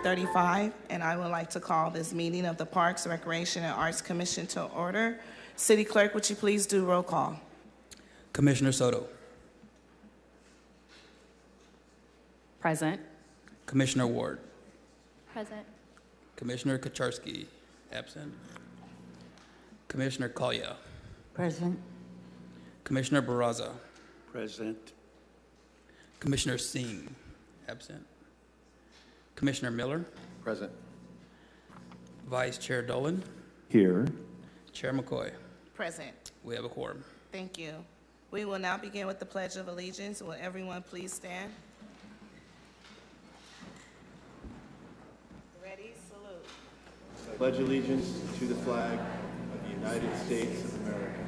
5:35, and I would like to call this meeting of the Parks, Recreation, and Arts Commission to order. City Clerk, would you please do roll call? Commissioner Soto. Present. Commissioner Ward. Present. Commissioner Kucharski, absent. Commissioner Collier. Present. Commissioner Barraza. Present. Commissioner Singh, absent. Commissioner Miller. Present. Vice Chair Dolan. Here. Chair McCoy. Present. We have a quorum. Thank you. We will now begin with the Pledge of Allegiance. Will everyone please stand? Ready, salute. I pledge allegiance to the flag of the United States of America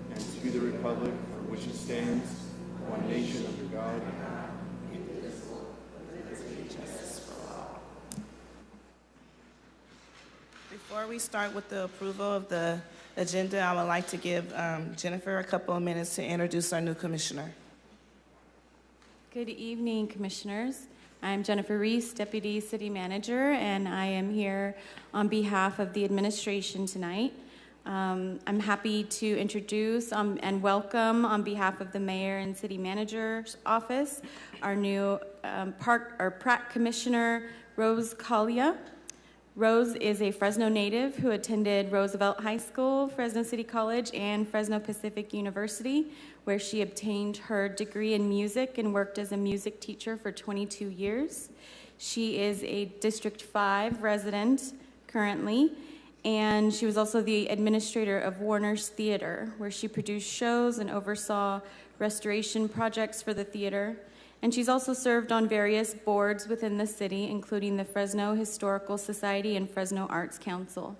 and to the republic for which it stands, one nation under God. Before we start with the approval of the agenda, I would like to give Jennifer a couple of minutes to introduce our new commissioner. Good evening, Commissioners. I'm Jennifer Reese, Deputy City Manager, and I am here on behalf of the administration tonight. I'm happy to introduce and welcome on behalf of the Mayor and City Manager's Office our new Pratt Commissioner, Rose Collier. Rose is a Fresno native who attended Roosevelt High School, Fresno City College, and Fresno Pacific University, where she obtained her degree in music and worked as a music teacher for 22 years. She is a District 5 resident currently, and she was also the administrator of Warner's Theater, where she produced shows and oversaw restoration projects for the theater. And she's also served on various boards within the city, including the Fresno Historical Society and Fresno Arts Council.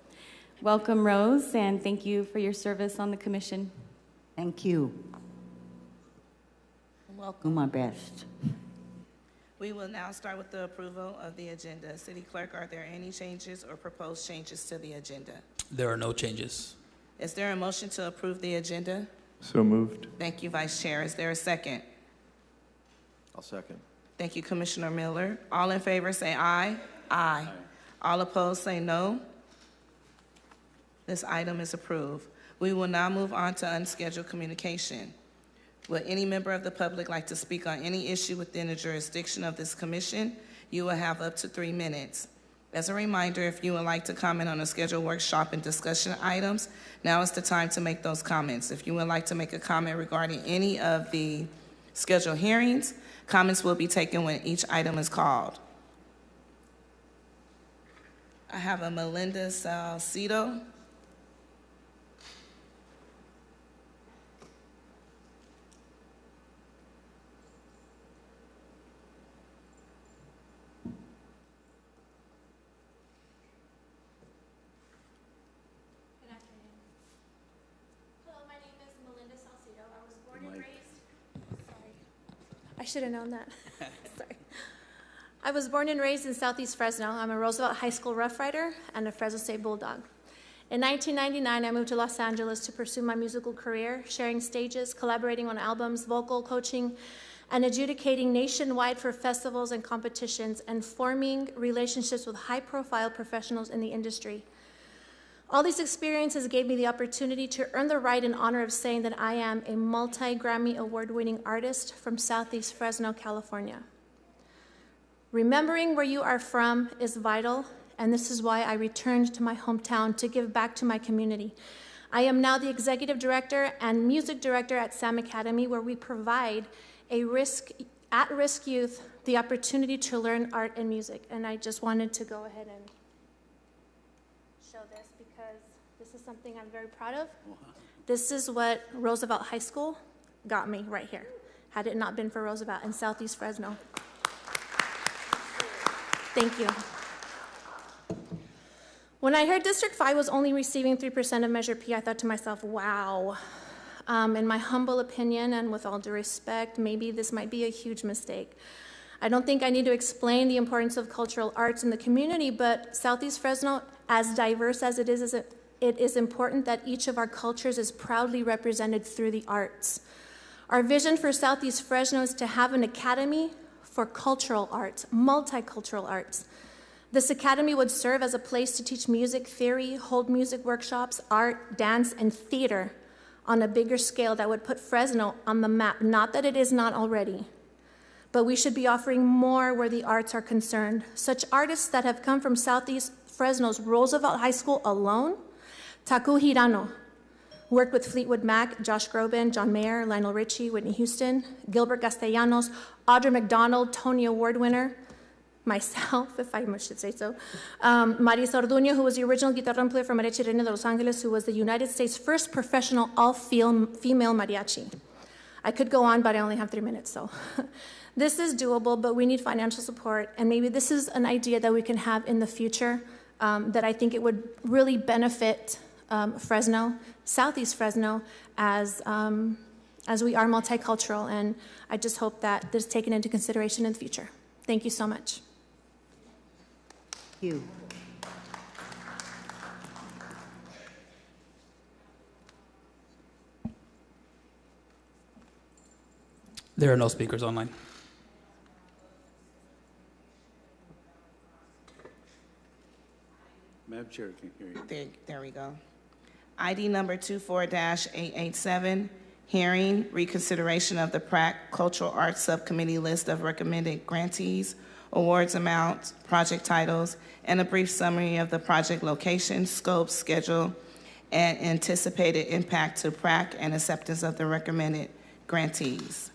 Welcome, Rose, and thank you for your service on the commission. Thank you. Welcome. Do my best. We will now start with the approval of the agenda. City Clerk, are there any changes or proposed changes to the agenda? There are no changes. Is there a motion to approve the agenda? So moved. Thank you, Vice Chair. Is there a second? I'll second. Thank you, Commissioner Miller. All in favor say aye. Aye. All opposed say no. This item is approved. We will now move on to unscheduled communication. Would any member of the public like to speak on any issue within the jurisdiction of this commission? You will have up to 3 minutes. As a reminder, if you would like to comment on a scheduled workshop and discussion items, now is the time to make those comments. If you would like to make a comment regarding any of the scheduled hearings, comments will be taken when each item is called. I have a Melinda Salcido. I should have known that. Sorry. I was born and raised in Southeast Fresno. I'm a Roosevelt High School Rough Rider and a Fresno State Bulldog. In 1999, I moved to Los Angeles to pursue my musical career, sharing stages, collaborating on albums, vocal coaching, and adjudicating nationwide for festivals and competitions, and forming relationships with high-profile professionals in the industry. All these experiences gave me the opportunity to earn the right and honor of saying that I am a multi-Grammy award-winning artist from Southeast Fresno, California. Remembering where you are from is vital, and this is why I returned to my hometown to give back to my community. I am now the executive director and music director at Sam Academy, where we provide at-risk youth the opportunity to learn art and music. And I just wanted to go ahead and show this because this is something I'm very proud of. This is what Roosevelt High School got me right here, had it not been for Roosevelt in Southeast Fresno. Thank you. When I heard District 5 was only receiving 3% of Measure P, I thought to myself, wow. In my humble opinion, and with all due respect, maybe this might be a huge mistake. I don't think I need to explain the importance of cultural arts in the community, but Southeast Fresno, as diverse as it is important that each of our cultures is proudly represented through the arts. Our vision for Southeast Fresno is to have an academy for cultural arts, multicultural arts. This academy would serve as a place to teach music theory, hold music workshops, art, dance, and theater on a bigger scale that would put Fresno on the map. Not that it is not already, but we should be offering more where the arts are concerned. Such artists that have come from Southeast Fresno's Roosevelt High School alone, Taku Hirano, worked with Fleetwood Mac, Josh Groban, John Mayer, Lionel Richie, Whitney Houston, Gilbert Castellanos, Audra McDonald, Tony Award winner, myself, if I should say so, Marisa Orduño, who was the original guitarra player for Mariachi Reina de Los Angeles, who was the United States' first professional all-female mariachi. I could go on, but I only have 3 minutes, so. This is doable, but we need financial support, and maybe this is an idea that we can have in the future that I think it would really benefit Fresno, Southeast Fresno, as we are multicultural, and I just hope that this is taken into consideration in the future. Thank you so much. Thank you. There are no speakers online. Madam Chair, I can hear you. There we go. ID number 24-887, hearing reconsideration of the PRAC Cultural Arts Subcommittee list of recommended grantees, awards amounts, project titles, and a brief summary of the project location, scope, schedule, and anticipated impact to PRAC and acceptance of the recommended grantees.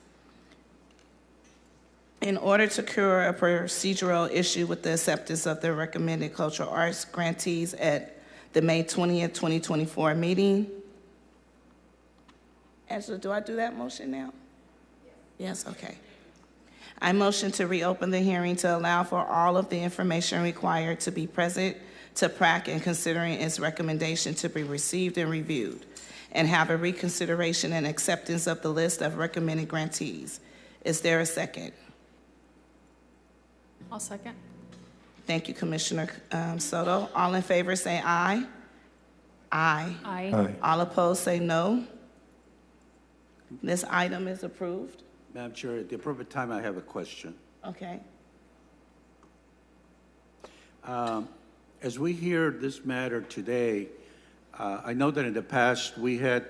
In order to cure a procedural issue with the acceptance of the recommended cultural arts grantees at the May 20th, 2024 meeting. Angela, do I do that motion now? Yes, okay. I motion to reopen the hearing to allow for all of the information required to be present to PRAC in considering its recommendation to be received and reviewed, and have a reconsideration and acceptance of the list of recommended grantees. Is there a second? I'll second. Thank you, Commissioner Soto. All in favor say aye. Aye. Aye. All opposed say no. This item is approved. Madam Chair, at the appropriate time, I have a question. Okay. As we hear this matter today, I know that in the past we had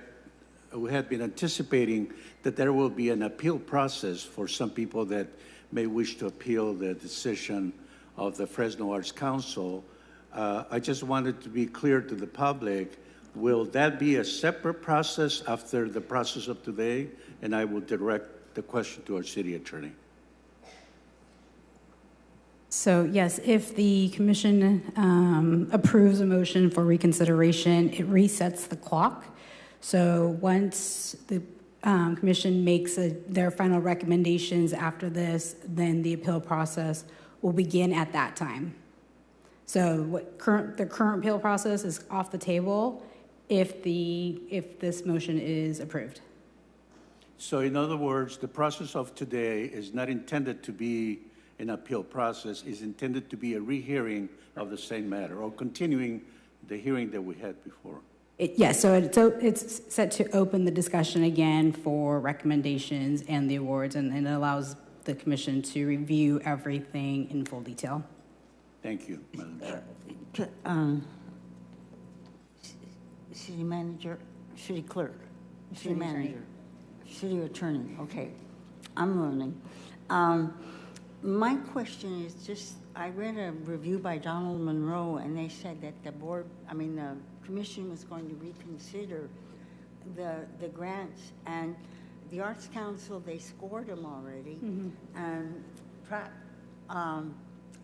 been anticipating that there will be an appeal process for some people that may wish to appeal the decision of the Fresno Arts Council. I just wanted to be clear to the public, will that be a separate process after the process of today? And I will direct the question to our city attorney. So yes, if the commission approves a motion for reconsideration, it resets the clock. So once the commission makes their final recommendations after this, then the appeal process will begin at that time. So the current appeal process is off the table if this motion is approved. So in other words, the process of today is not intended to be an appeal process, is intended to be a rehearing of the same matter or continuing the hearing that we had before. Yes, so it's set to open the discussion again for recommendations and the awards, and it allows the commission to review everything in full detail. Thank you, Madam Chair. City manager, city clerk, city manager, city attorney. Okay, I'm learning. My question is just, I read a review by Donald Monroe, and they said that the commission was going to reconsider the grants, and the Arts Council, they scored them already, and Pratt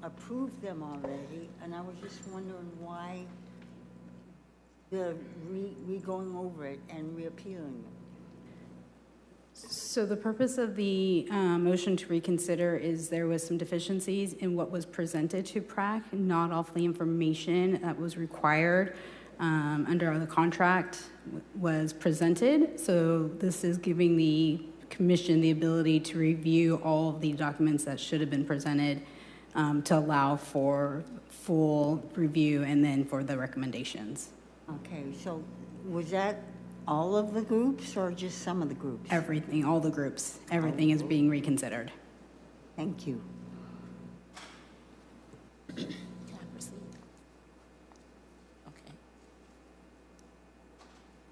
approved them already, and I was just wondering why the going over it and reappealing it. So the purpose of the motion to reconsider is there was some deficiencies in what was presented to PRAC. Not all of the information that was required under the contract was presented. So this is giving the commission the ability to review all of the documents that should have been presented to allow for full review and then for the recommendations. Okay, so was that all of the groups or just some of the groups? Everything, all the groups, everything is being reconsidered. Thank you.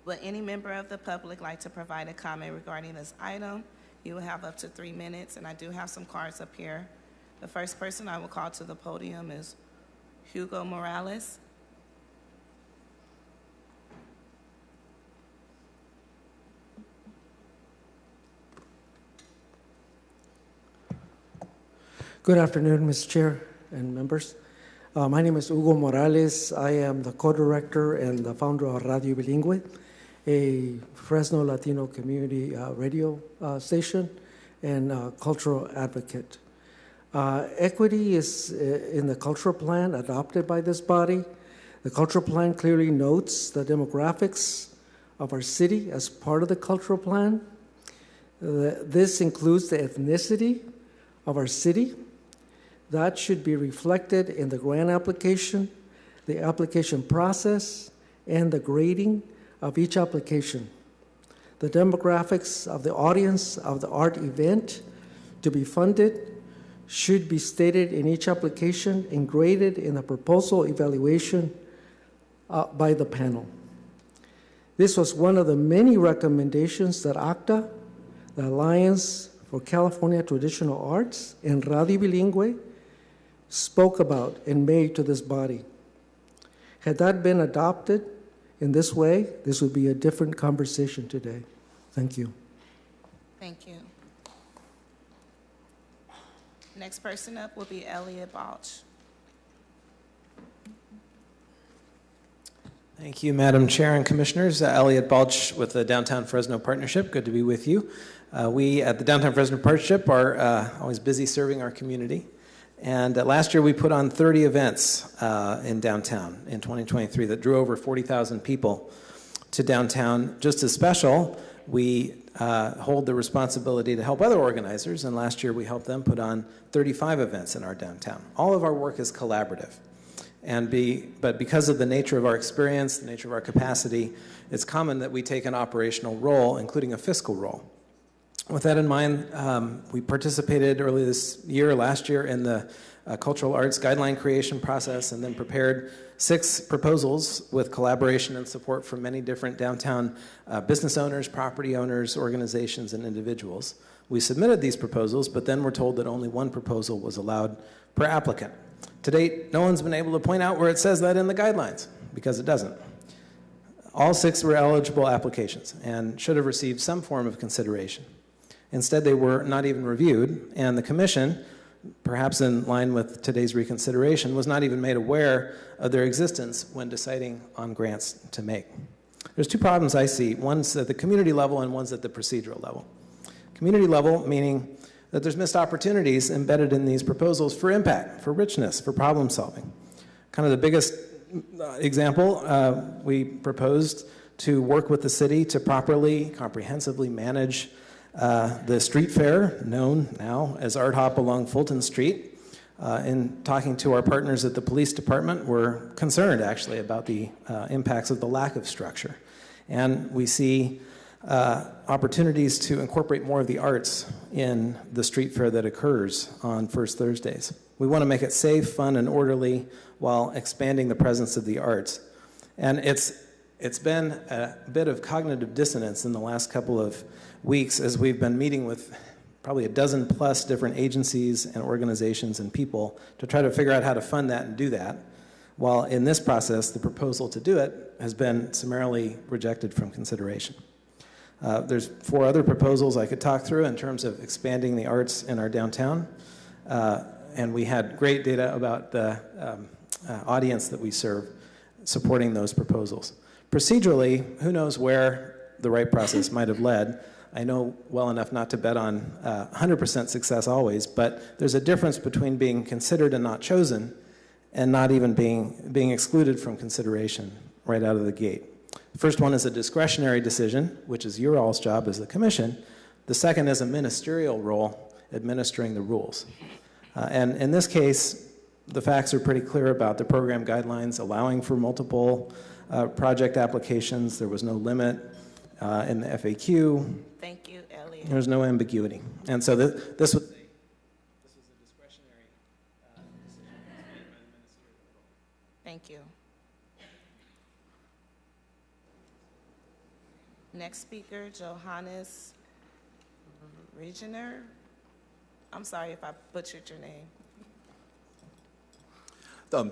Would any member of the public like to provide a comment regarding this item? You will have up to 3 minutes, and I do have some cards up here. The first person I will call to the podium is Hugo Morales. Good afternoon, Mr. Chair and members. My name is Hugo Morales. I am the co-director and the founder of Radio Bilingüe, a Fresno Latino community radio station and cultural advocate. Equity is in the cultural plan adopted by this body. The cultural plan clearly notes the demographics of our city as part of the cultural plan. This includes the ethnicity of our city. That should be reflected in the grant application, the application process, and the grading of each application. The demographics of the audience of the art event to be funded should be stated in each application and graded in the proposal evaluation by the panel. This was one of the many recommendations that ACTA, the Alliance for California Traditional Arts, and Radio Bilingüe spoke about and made to this body. Had that been adopted in this way, this would be a different conversation today. Thank you. Thank you. Next person up will be Elliot Balch. Thank you, Madam Chair and Commissioners. Elliot Balch with the Downtown Fresno Partnership. Good to be with you. We at the Downtown Fresno Partnership are always busy serving our community. And last year we put on 30 events in downtown in 2023 that drew over 40,000 people to downtown. Just as special, we hold the responsibility to help other organizers, and last year we helped them put on 35 events in our downtown. All of our work is collaborative. But because of the nature of our experience, the nature of our capacity, it's common that we take an operational role, including a fiscal role. With that in mind, we participated early last year, in the cultural arts guideline creation process, and then prepared 6 proposals with collaboration and support from many different downtown business owners, property owners, organizations, and individuals. We submitted these proposals, but then were told that only 1 proposal was allowed per applicant. To date, no one's been able to point out where it says that in the guidelines, because it doesn't. All 6 were eligible applications and should have received some form of consideration. Instead, they were not even reviewed, and the Commission, perhaps in line with today's reconsideration, was not even made aware of their existence when deciding on grants to make. There's 2 problems I see. One's at the community level and one's at the procedural level. Community level, meaning that there's missed opportunities embedded in these proposals for impact, for richness, for problem solving. Kind of the biggest example, we proposed to work with the city to properly, comprehensively manage the street fair, known now as Art Hop along Fulton Street. In talking to our partners at the police department, we're concerned actually about the impacts of the lack of structure. And we see opportunities to incorporate more of the arts in the street fair that occurs on First Thursdays. We want to make it safe, fun, and orderly while expanding the presence of the arts. And it's been a bit of cognitive dissonance in the last couple of weeks as we've been meeting with probably 12+ different agencies and organizations and people to try to figure out how to fund that and do that, while in this process the proposal to do it has been summarily rejected from consideration. There's 4 other proposals I could talk through in terms of expanding the arts in our downtown, and we had great data about the audience that we serve supporting those proposals. Procedurally, who knows where the right process might have led. I know well enough not to bet on 100% success always, but there's a difference between being considered and not chosen and not even being excluded from consideration right out of the gate. The first one is a discretionary decision, which is your all's job as the commission. The second is a ministerial role, administering the rules. And in this case, the facts are pretty clear about the program guidelines allowing for multiple project applications. There was no limit in the FAQ. Thank you, Elliot. There's no ambiguity. And so this was a discretionary decision made by the ministerial. Thank you. Next speaker, Johannes Regener. I'm sorry if I butchered your name.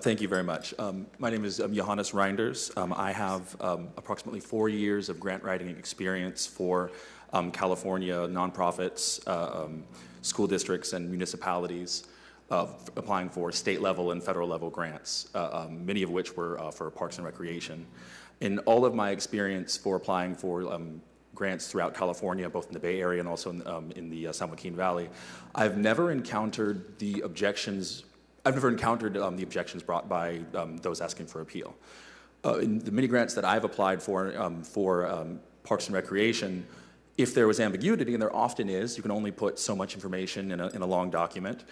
Thank you very much. My name is Johannes Reinders. I have approximately 4 years of grant writing experience for California nonprofits, school districts, and municipalities applying for state level and federal level grants, many of which were for Parks and Recreation. In all of my experience for applying for grants throughout California, both in the Bay Area and also in the San Joaquin Valley, I've never encountered the objections brought by those asking for appeal. In the many grants that I've applied for Parks and Recreation, if there was ambiguity, and there often is, you can only put so much information in a long document,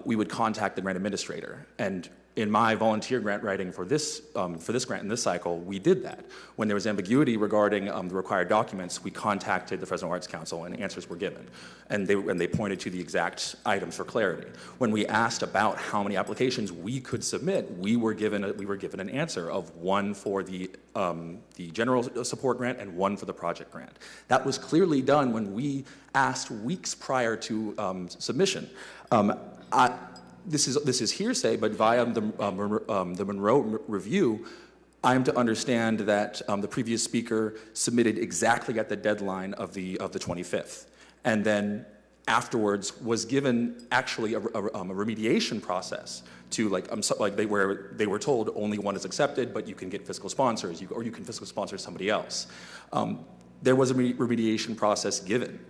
we would contact the grant administrator. And in my volunteer grant writing for this grant in this cycle, we did that. When there was ambiguity regarding the required documents, we contacted the Fresno Arts Council and answers were given. And they pointed to the exact items for clarity. When we asked about how many applications we could submit, we were given an answer of one for the general support grant and one for the project grant. That was clearly done when we asked weeks prior to submission. This is hearsay, but via the Monroe Review, I'm to understand that the previous speaker submitted exactly at the deadline of the 25th, and then afterwards was given actually a remediation process to they were told only one is accepted, but you can get fiscal sponsors, or you can fiscal sponsor somebody else. There was a remediation process given.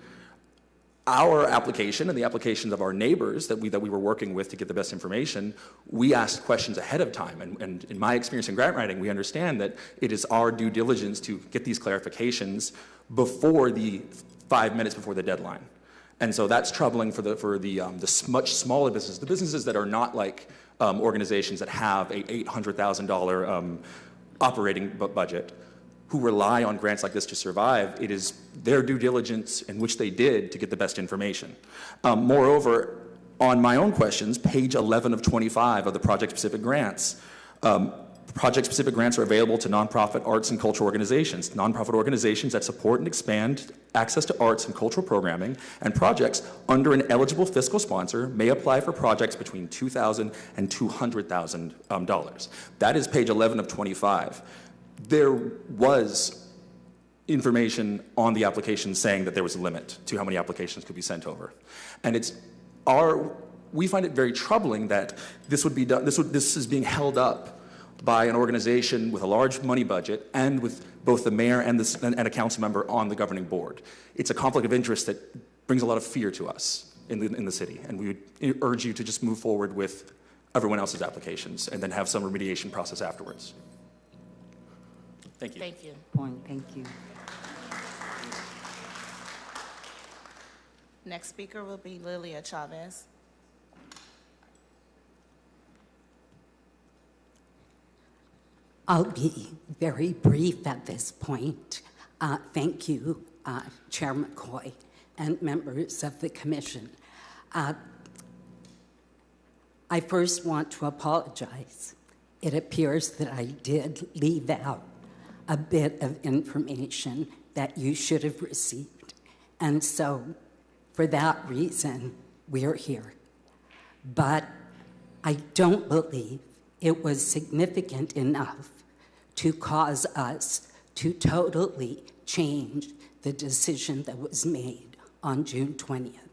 Our application and the applications of our neighbors that we were working with to get the best information, we asked questions ahead of time. And in my experience in grant writing, we understand that it is our due diligence to get these clarifications before the 5 minutes before the deadline. And so that's troubling for the much smaller businesses, the businesses that are not like organizations that have a $800,000 operating budget, who rely on grants like this to survive. It is their due diligence in which they did to get the best information. Moreover, on my own questions, page 11 of 25 of the project-specific grants, project-specific grants are available to nonprofit arts and cultural organizations, nonprofit organizations that support and expand access to arts and cultural programming, and projects under an eligible fiscal sponsor may apply for projects between $2,000 and $200,000. That is page 11 of 25. There was information on the application saying that there was a limit to how many applications could be sent over. And we find it very troubling that this is being held up by an organization with a large money budget and with both the mayor and a council member on the governing board. It's a conflict of interest that brings a lot of fear to us in the city. And we would urge you to just move forward with everyone else's applications and then have some remediation process afterwards. Thank you. Thank you. Thank you. Next speaker will be Lilia Chavez. I'll be very brief at this point. Thank you, Chair McCoy and members of the commission. I first want to apologize. It appears that I did leave out a bit of information that you should have received. And so, for that reason, we're here. But I don't believe it was significant enough to cause us to totally change the decision that was made on June 20th.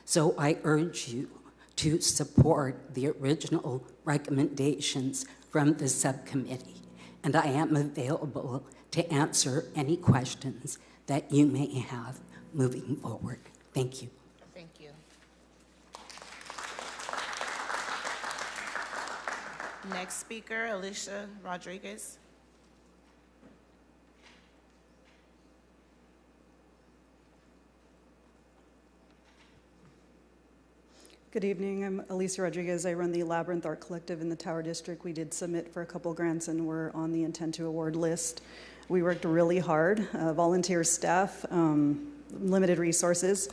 So I urge you to support the original recommendations from the subcommittee. And I am available to answer any questions that you may have moving forward. Thank you. Thank you. Next speaker, Alicia Rodriguez. Good evening. I'm Alicia Rodriguez. I run the Labyrinth Art Collective in the Tower District. We did submit for a couple grants and we're on the intent to award list. We worked really hard, volunteer staff, limited resources.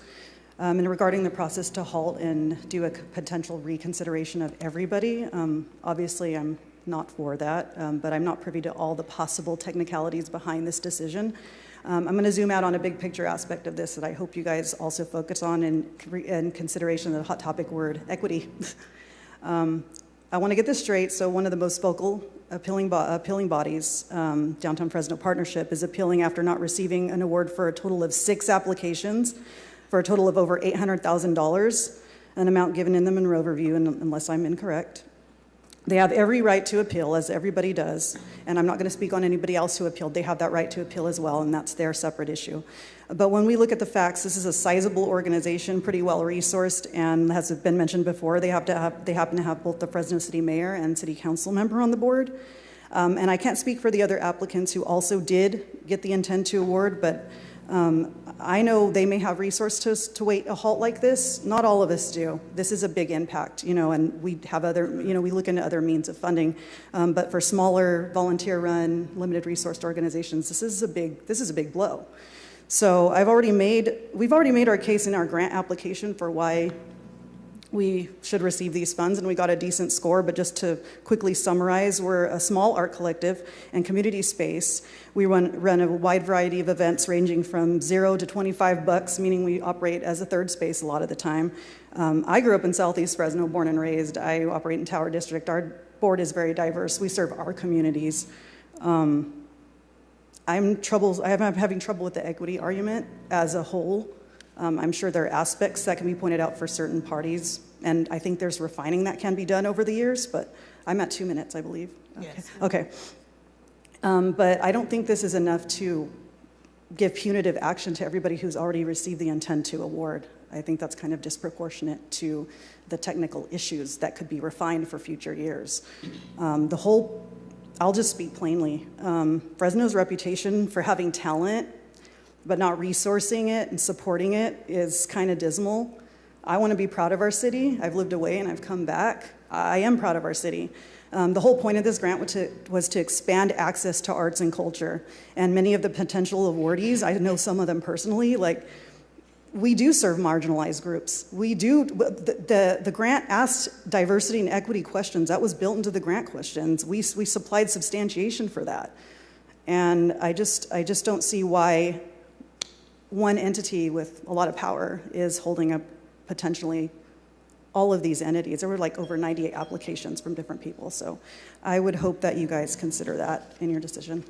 And regarding the process to halt and do a potential reconsideration of everybody, obviously I'm not for that, but I'm not privy to all the possible technicalities behind this decision. I'm going to zoom out on a big picture aspect of this that I hope you guys also focus on in consideration of the hot topic word, equity. I want to get this straight. So one of the most vocal appealing bodies, Downtown Fresno Partnership, is appealing after not receiving an award for a total of 6 applications for a total of over $800,000, an amount given in the Monroe Review, unless I'm incorrect. They have every right to appeal, as everybody does, and I'm not going to speak on anybody else who appealed. They have that right to appeal as well, and that's their separate issue. But when we look at the facts, this is a sizable organization, pretty well resourced, and as has been mentioned before, they happen to have both the Fresno City Mayor and City Council member on the board. And I can't speak for the other applicants who also did get the intent to award, but I know they may have resources to wait a halt like this. Not all of us do. This is a big impact, and we have other, we look into other means of funding. But for smaller, volunteer-run, limited-resourced organizations, this is a big blow. So we've already made our case in our grant application for why we should receive these funds, and we got a decent score. But just to quickly summarize, we're a small art collective and community space. We run a wide variety of events ranging from $0 to $25, meaning we operate as a third space a lot of the time. I grew up in Southeast Fresno, born and raised. I operate in Tower District. Our board is very diverse. We serve our communities. I'm having trouble with the equity argument as a whole. I'm sure there are aspects that can be pointed out for certain parties, and I think there's refining that can be done over the years, but I'm at 2 minutes, I believe. Yes. Okay. But I don't think this is enough to give punitive action to everybody who's already received the intent to award. I think that's kind of disproportionate to the technical issues that could be refined for future years. I'll just speak plainly. Fresno's reputation for having talent but not resourcing it and supporting it is kind of dismal. I want to be proud of our city. I've lived away and I've come back. I am proud of our city. The whole point of this grant was to expand access to arts and culture. And many of the potential awardees, I know some of them personally, we do serve marginalized groups. We do, the grant asked diversity and equity questions. That was built into the grant questions. We supplied substantiation for that. And I just don't see why one entity with a lot of power is holding up potentially all of these entities. There were over 98 applications from different people. So I would hope that you guys consider that in your decision.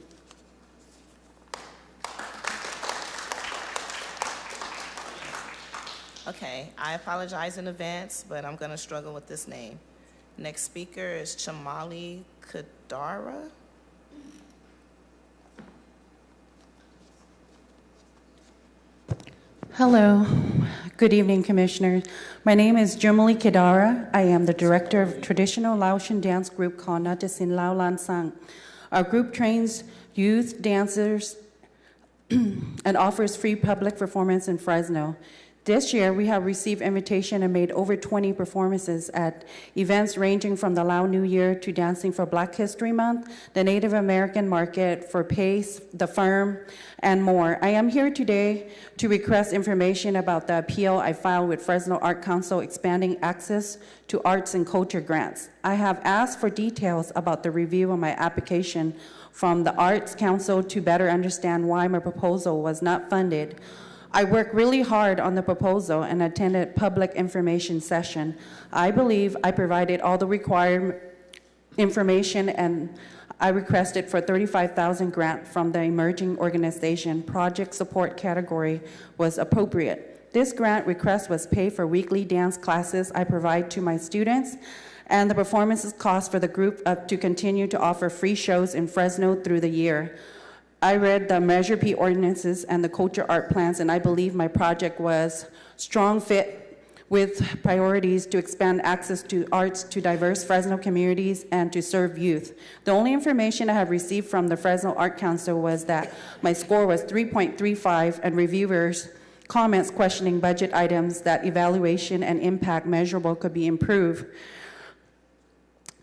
Okay, I apologize in advance, but I'm going to struggle with this name. Next speaker is Chamali Kadara. Hello. Good evening, Commissioners. My name is Jumali Kedara. I am the director of traditional Laotian dance group called Natasin Lao Lan Sang. Our group trains youth dancers and offers free public performance in Fresno. This year, we have received invitation and made over 20 performances at events ranging from the Lao New Year to Dancing for Black History Month, the Native American Market, for PACE, the Firm, and more. I am here today to request information about the appeal I filed with Fresno Art Council expanding access to arts and culture grants. I have asked for details about the review of my application from the Arts Council to better understand why my proposal was not funded. I worked really hard on the proposal and attended public information session. I believe I provided all the required information, and I requested for $35,000 grant from the emerging organization. Project support category was appropriate. This grant request was paid for weekly dance classes I provide to my students, and the performances cost for the group to continue to offer free shows in Fresno through the year. I read the Measure P ordinances and the culture art plans, and I believe my project was strong fit with priorities to expand access to arts to diverse Fresno communities and to serve youth. The only information I have received from the Fresno Art Council was that my score was 3.35 and reviewers' comments questioning budget items that evaluation and impact measurable could be improved,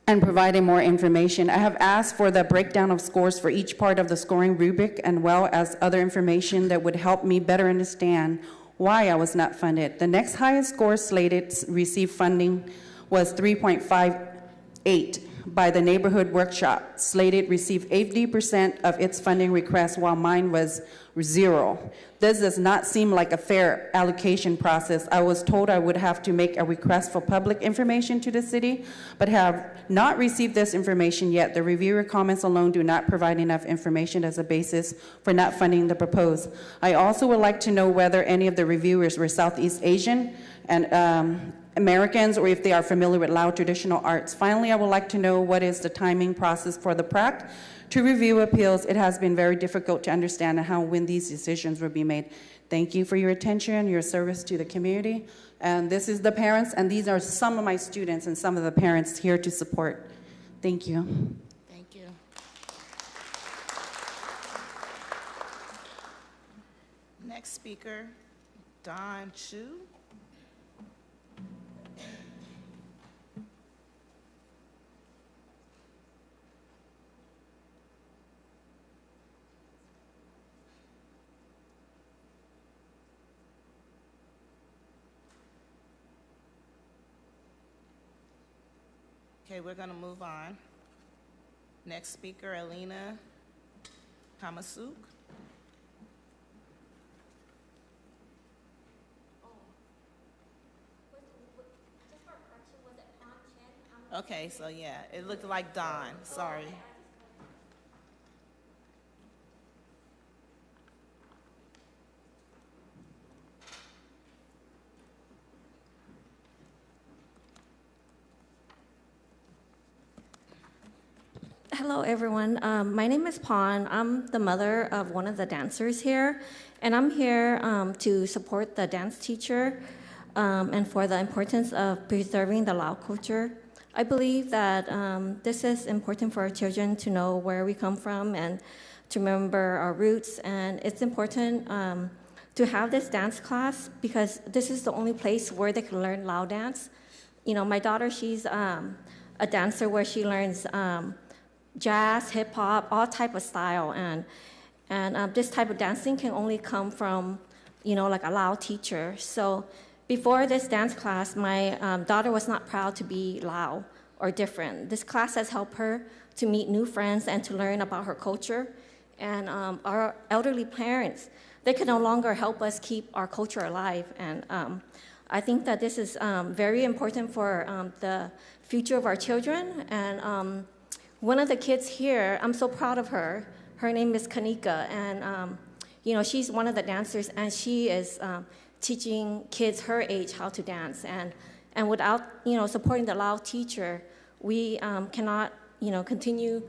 and providing more information. I have asked for the breakdown of scores for each part of the scoring rubric, and well as other information that would help me better understand why I was not funded. The next highest score slated to receive funding was 3.58. by the Neighborhood Workshop. Slated received 80% of its funding request, while mine was 0. This does not seem like a fair allocation process. I was told I would have to make a request for public information to the city, but have not received this information yet. The reviewer comments alone do not provide enough information as a basis for not funding the proposed. I also would like to know whether any of the reviewers were Southeast Asian and Americans, or if they are familiar with Lao traditional arts. Finally, I would like to know what is the timing process for the PRAC to review appeals. It has been very difficult to understand how when these decisions will be made. Thank you for your attention, your service to the community. And this is the parents, and these are some of my students and some of the parents here to support. Thank you. Thank you. Next speaker, Don Chu. Okay, we're going to move on. Next speaker, Alina Kamasuk. Okay, so yeah, it looked like Don. Sorry. Hello, everyone. My name is Pawn. I'm the mother of one of the dancers here, and I'm here to support the dance teacher and for the importance of preserving the Lao culture. I believe that this is important for our children to know where we come from and to remember our roots, and it's important to have this dance class because this is the only place where they can learn Lao dance. You know, my daughter, she's a dancer where she learns jazz, hip hop, all type of style, and this type of dancing can only come from, you know, like a Lao teacher. So before this dance class, my daughter was not proud to be Lao or different. This class has helped her to meet new friends and to learn about her culture. And our elderly parents, they can no longer help us keep our culture alive. And I think that this is very important for the future of our children. And one of the kids here, I'm so proud of her. Her name is Kanika, and you know, she's one of the dancers, and she is teaching kids her age how to dance. And without, you know, supporting the Lao teacher, we cannot, you know, continue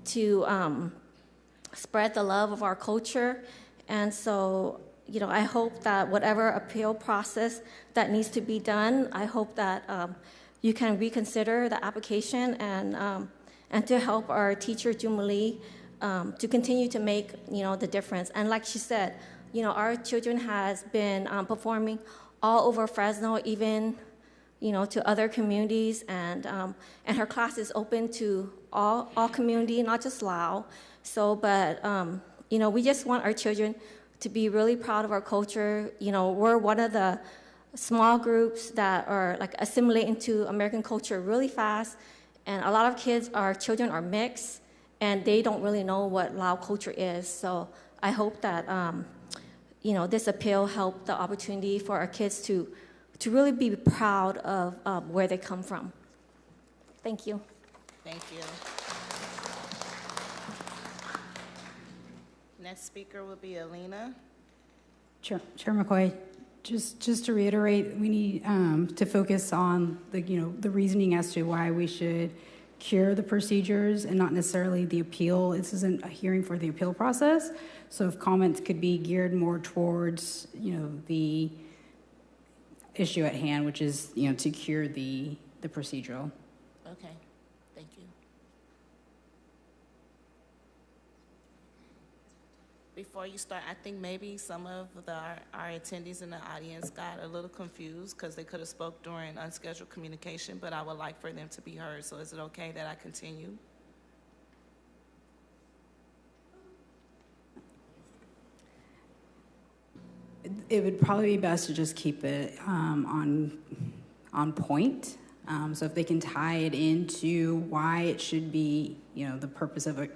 to spread the love of our culture. And so, you know, I hope that whatever appeal process that needs to be done, I hope that you can reconsider the application and to help our teacher, Jumali, to continue to make, you know, the difference. And like she said, you know, our children has been performing all over Fresno, even, you know, to other communities. And her class is open to all community, not just Lao. So, but, you know, we just want our children to be really proud of our culture. You know, we're one of the small groups that are like assimilating to American culture really fast. And a lot of kids, our children are mixed, and they don't really know what Lao culture is. So I hope that, you know, this appeal helped the opportunity for our kids to really be proud of where they come from. Thank you. Thank you. Next speaker will be Alina. Chair McCoy, just to reiterate, we need to focus on the reasoning as to why we should cure the procedures and not necessarily the appeal. This isn't a hearing for the appeal process. So if comments could be geared more towards, you know, the issue at hand, which is, you know, to cure the procedural. Okay, thank you. Before you start, I think maybe some of our attendees in the audience got a little confused because they could have spoke during unscheduled communication, but I would like for them to be heard. So is it okay that I continue? It would probably be best to just keep it on point. So if they can tie it into why it should be, the purpose of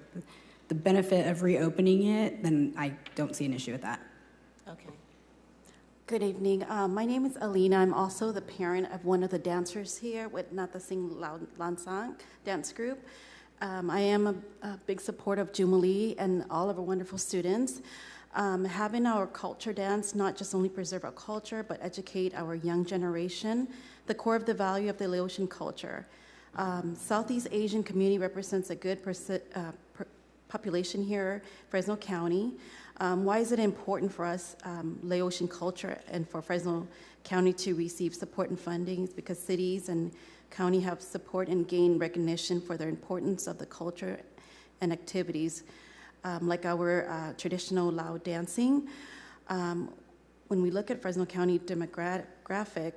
the benefit of reopening it, then I don't see an issue with that. Okay. Good evening. My name is Alina. I'm also the parent of one of the dancers here with Nata Sing Lansang dance group. I am a big supporter of Jubilee and all of our wonderful students. Having our culture dance not just only preserve our culture, but educate our young generation, the core of the value of the Laotian culture. Southeast Asian community represents a good population here, Fresno County. Why is it important for us, Laotian culture, and for Fresno County to receive support and funding? It's because cities and county have support and gain recognition for their importance of the culture and activities, like our traditional Lao dancing. When we look at Fresno County demographic,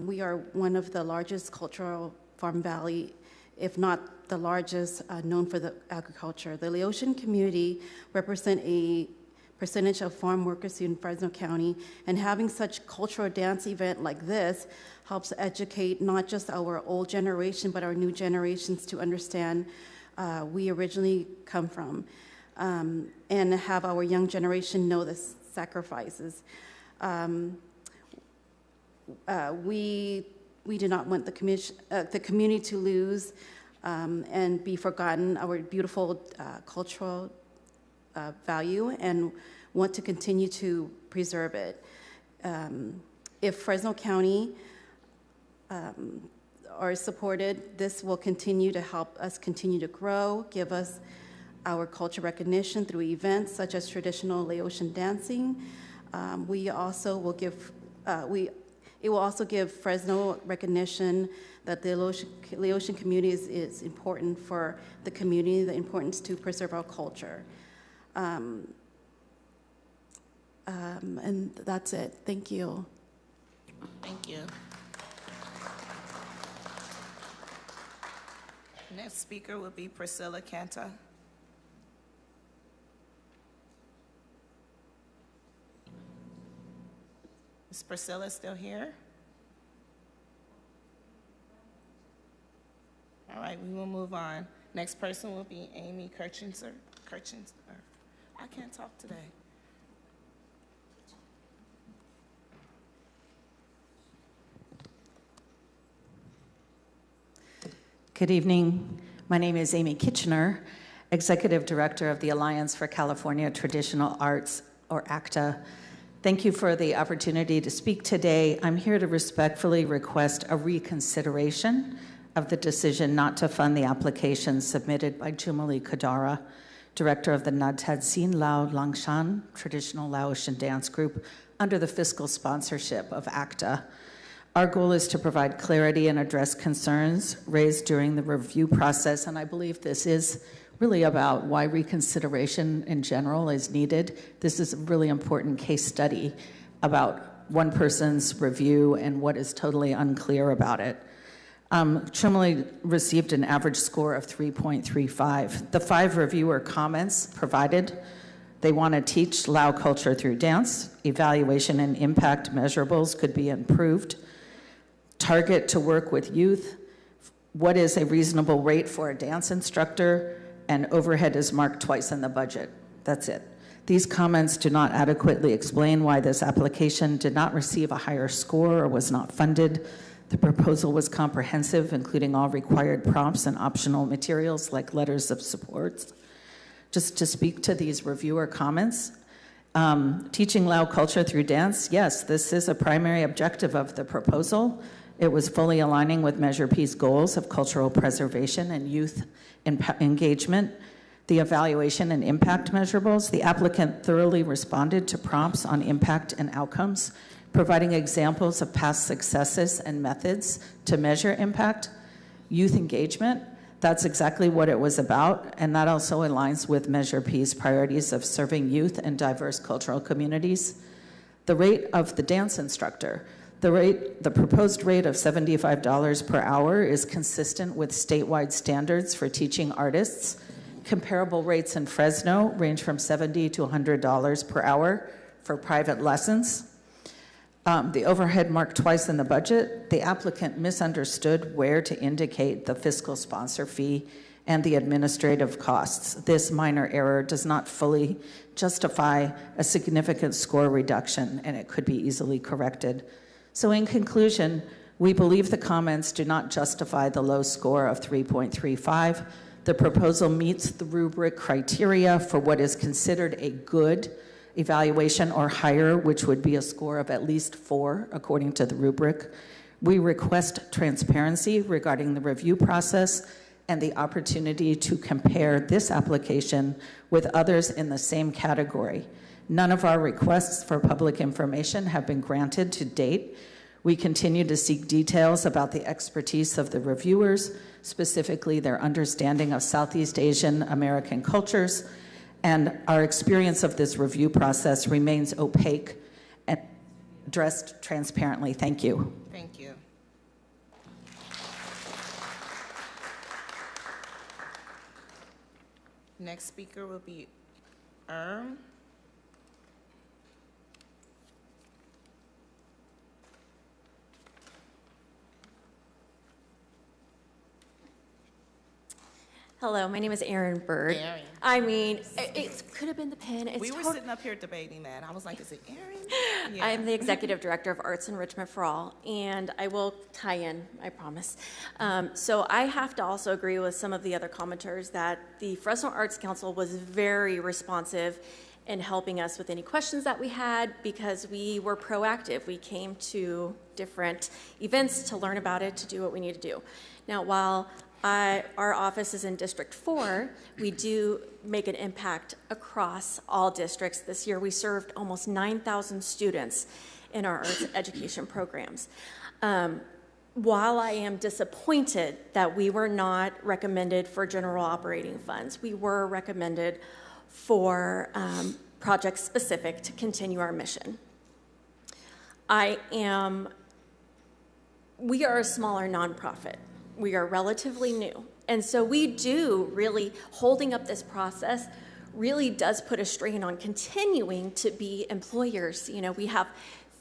we are one of the largest cultural farm valley, if not the largest, known for the agriculture. The Laotian community represent a percentage of farm workers in Fresno County, and having such cultural dance event like this helps educate not just our old generation, but our new generations to understand we originally come from, and have our young generation know the sacrifices. We do not want the community to lose and be forgotten our beautiful cultural value, and want to continue to preserve it. If Fresno County are supported, this will continue to help us continue to grow, give us our culture recognition through events such as traditional Laotian dancing. We also will give, it will also give Fresno recognition that the Laotian community is important for the community, the importance to preserve our culture. And that's it. Thank you. Thank you. Next speaker will be Priscilla Canta. Is Priscilla still here? All right, we will move on. Next person will be Amy Kirchinser. I can't talk today. Good evening. My name is Amy Kitchener, Executive Director of the Alliance for California Traditional Arts, or ACTA. Thank you for the opportunity to speak today. I'm here to respectfully request a reconsideration of the decision not to fund the application submitted by Jumali Kadara, Director of the Nadtadsin Lao Langshan Traditional Laotian Dance Group, under the fiscal sponsorship of ACTA. Our goal is to provide clarity and address concerns raised during the review process, and I believe this is really about why reconsideration in general is needed. This is a really important case study about one person's review and what is totally unclear about it. Chumali received an average score of 3.35. The 5 reviewer comments provided: they want to teach Lao culture through dance, evaluation and impact measurables could be improved, target to work with youth, what is a reasonable rate for a dance instructor, and overhead is marked twice in the budget. That's it. These comments do not adequately explain why this application did not receive a higher score or was not funded. The proposal was comprehensive, including all required prompts and optional materials like letters of support. Just to speak to these reviewer comments, teaching Lao culture through dance, yes, this is a primary objective of the proposal. It was fully aligning with Measure P's goals of cultural preservation and youth engagement. The evaluation and impact measurables, the applicant thoroughly responded to prompts on impact and outcomes, providing examples of past successes and methods to measure impact. Youth engagement, that's exactly what it was about, and that also aligns with Measure P's priorities of serving youth and diverse cultural communities. The rate of the dance instructor, the proposed rate of $75 per hour is consistent with statewide standards for teaching artists. Comparable rates in Fresno range from $70 to $100 per hour for private lessons. The overhead marked twice in the budget, the applicant misunderstood where to indicate the fiscal sponsor fee and the administrative costs. This minor error does not fully justify a significant score reduction, and it could be easily corrected. So in conclusion, we believe the comments do not justify the low score of 3.35. The proposal meets the rubric criteria for what is considered a good evaluation or higher, which would be a score of at least 4 according to the rubric. We request transparency regarding the review process and the opportunity to compare this application with others in the same category. None of our requests for public information have been granted to date. We continue to seek details about the expertise of the reviewers, specifically their understanding of Southeast Asian American cultures, and our experience of this review process remains opaque and addressed transparently. Thank you. Thank you. Next speaker will be Erm. Hello, my name is Erin Bird. Erin. I mean, it could have been the pen. We were sitting up here debating that. I was like, is it Erin? Yeah. I'm the Executive Director of Arts Enrichment for All, and I will tie in, I promise. So I have to also agree with some of the other commenters that the Fresno Arts Council was very responsive in helping us with any questions that we had because we were proactive. We came to different events to learn about it, to do what we need to do. Now, while our office is in District 4, we do make an impact across all districts. This year we served almost 9,000 students in our arts education programs. While I am disappointed that we were not recommended for general operating funds, we were recommended for projects specific to continue our mission. We are a smaller nonprofit. We are relatively new. And so we do really, holding up this process really does put a strain on continuing to be employers. You know, we have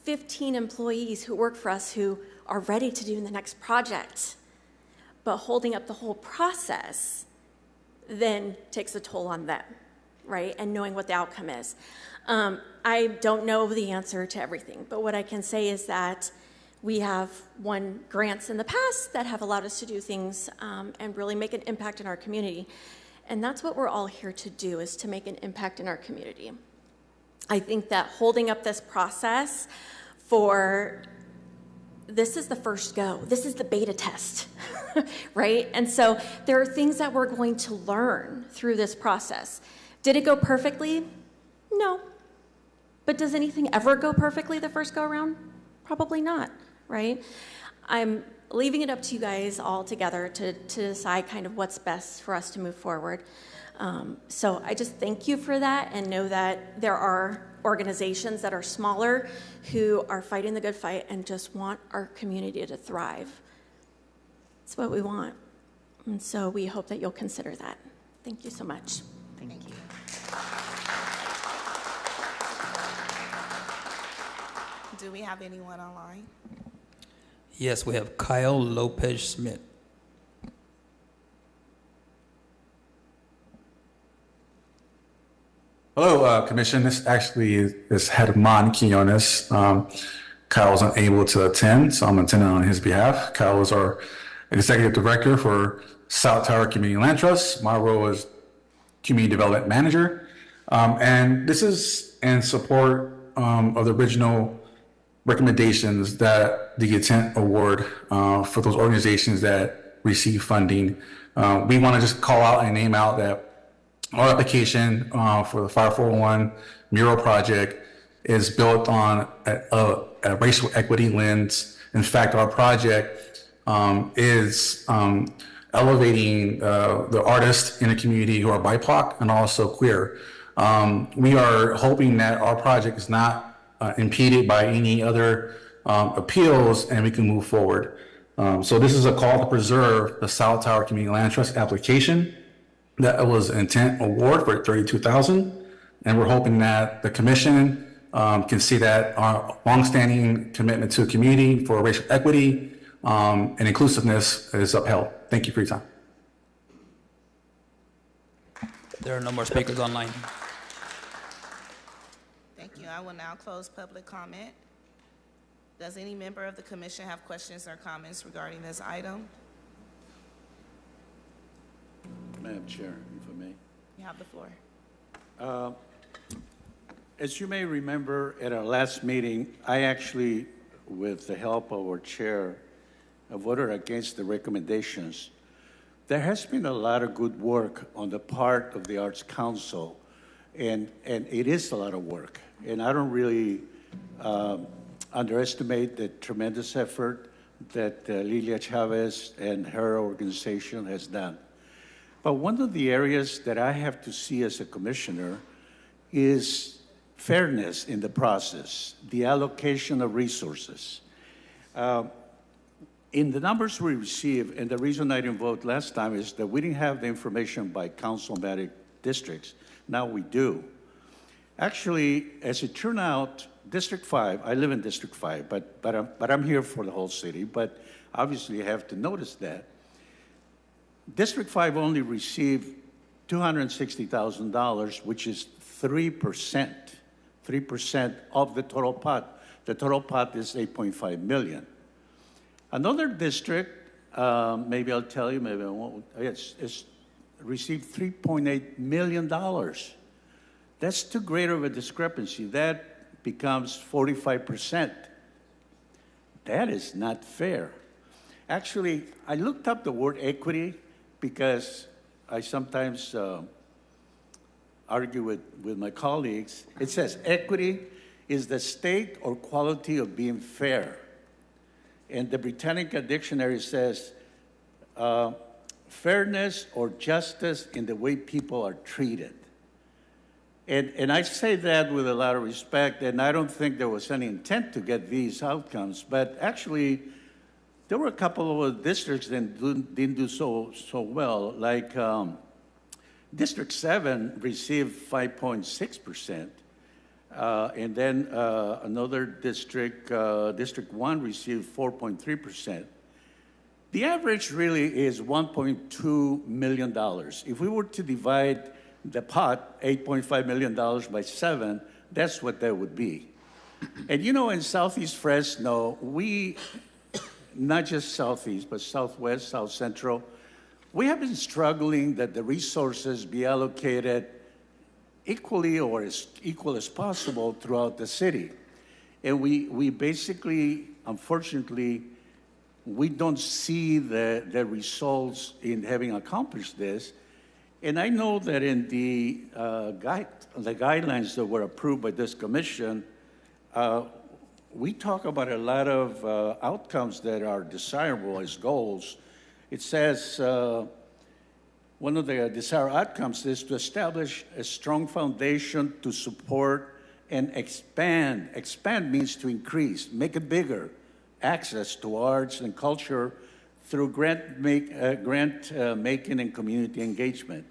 15 employees who work for us who are ready to do the next project. But holding up the whole process then takes a toll on them, right? And knowing what the outcome is. I don't know the answer to everything, but what I can say is that we have won grants in the past that have allowed us to do things and really make an impact in our community. And that's what we're all here to do, is to make an impact in our community. I think that holding up this process this is the first go. This is the beta test, right? And so there are things that we're going to learn through this process. Did it go perfectly? No. But does anything ever go perfectly the first go around? Probably not. Right? I'm leaving it up to you guys all together to decide kind of what's best for us to move forward. So I just thank you for that and know that there are organizations that are smaller who are fighting the good fight and just want our community to thrive. It's what we want. And so we hope that you'll consider that. Thank you so much. Thank you. Do we have anyone online? Yes, we have Kyle Lopez Smith. Hello, Commission. This actually is Herman Quinones. Kyle was unable to attend, so I'm attending on his behalf. Kyle is our Executive Director for South Tower Community Land Trust. My role is Community Development Manager. And this is in support of the original recommendations that the Intent Award for those organizations that receive funding. We want to just call out and name out that our application for the 541 mural project is built on a racial equity lens. In fact, our project is elevating the artists in the community who are BIPOC and also queer. We are hoping that our project is not impeded by any other appeals, and we can move forward. So this is a call to preserve the South Tower Community Land Trust application. That was an Intent Award for $32,000, and we're hoping that the Commission can see that our longstanding commitment to community for racial equity and inclusiveness is upheld. Thank you for your time. There are no more speakers online. Thank you. I will now close public comment. Does any member of the commission have questions or comments regarding this item? Madam Chair, if I may. You have the floor. As you may remember, at our last meeting, I actually, with the help of our chair, voted against the recommendations. There has been a lot of good work on the part of the Arts Council, and it is a lot of work. And I don't really underestimate the tremendous effort that Lilia Chavez and her organization has done. But one of the areas that I have to see as a commissioner is fairness in the process, the allocation of resources. In the numbers we receive, and the reason I didn't vote last time is that we didn't have the information by councilmatic districts. Now we do. Actually, as it turned out, District 5, I live in District 5, but I'm here for the whole city, but obviously you have to notice that. District 5 only received $260,000, which is 3% of the total pot. The total pot is $8.5 million. Another district, maybe I'll tell you, maybe I won't, it's received $3.8 million. That's too great of a discrepancy. That becomes 45%. That is not fair. Actually, I looked up the word equity because I sometimes argue with my colleagues. It says equity is the state or quality of being fair. And the Britannica Dictionary says fairness or justice in the way people are treated. And I say that with a lot of respect, and I don't think there was any intent to get these outcomes, but actually, there were a couple of districts that didn't do so well, like District 7 received 5.6%, and then another district, District 1, received 4.3%. The average really is $1.2 million. If we were to divide the pot, $8.5 million by 7, that's what that would be. And you know, in Southeast Fresno, we, not just Southeast, but Southwest, South Central, we have been struggling that the resources be allocated equally or as equal as possible throughout the city. And we basically, unfortunately, we don't see the results in having accomplished this. And I know that in the guidelines that were approved by this commission, we talk about a lot of outcomes that are desirable as goals. It says one of the desired outcomes is to establish a strong foundation to support and expand. Expand means to increase, make it bigger, access to arts and culture through grant making and community engagement.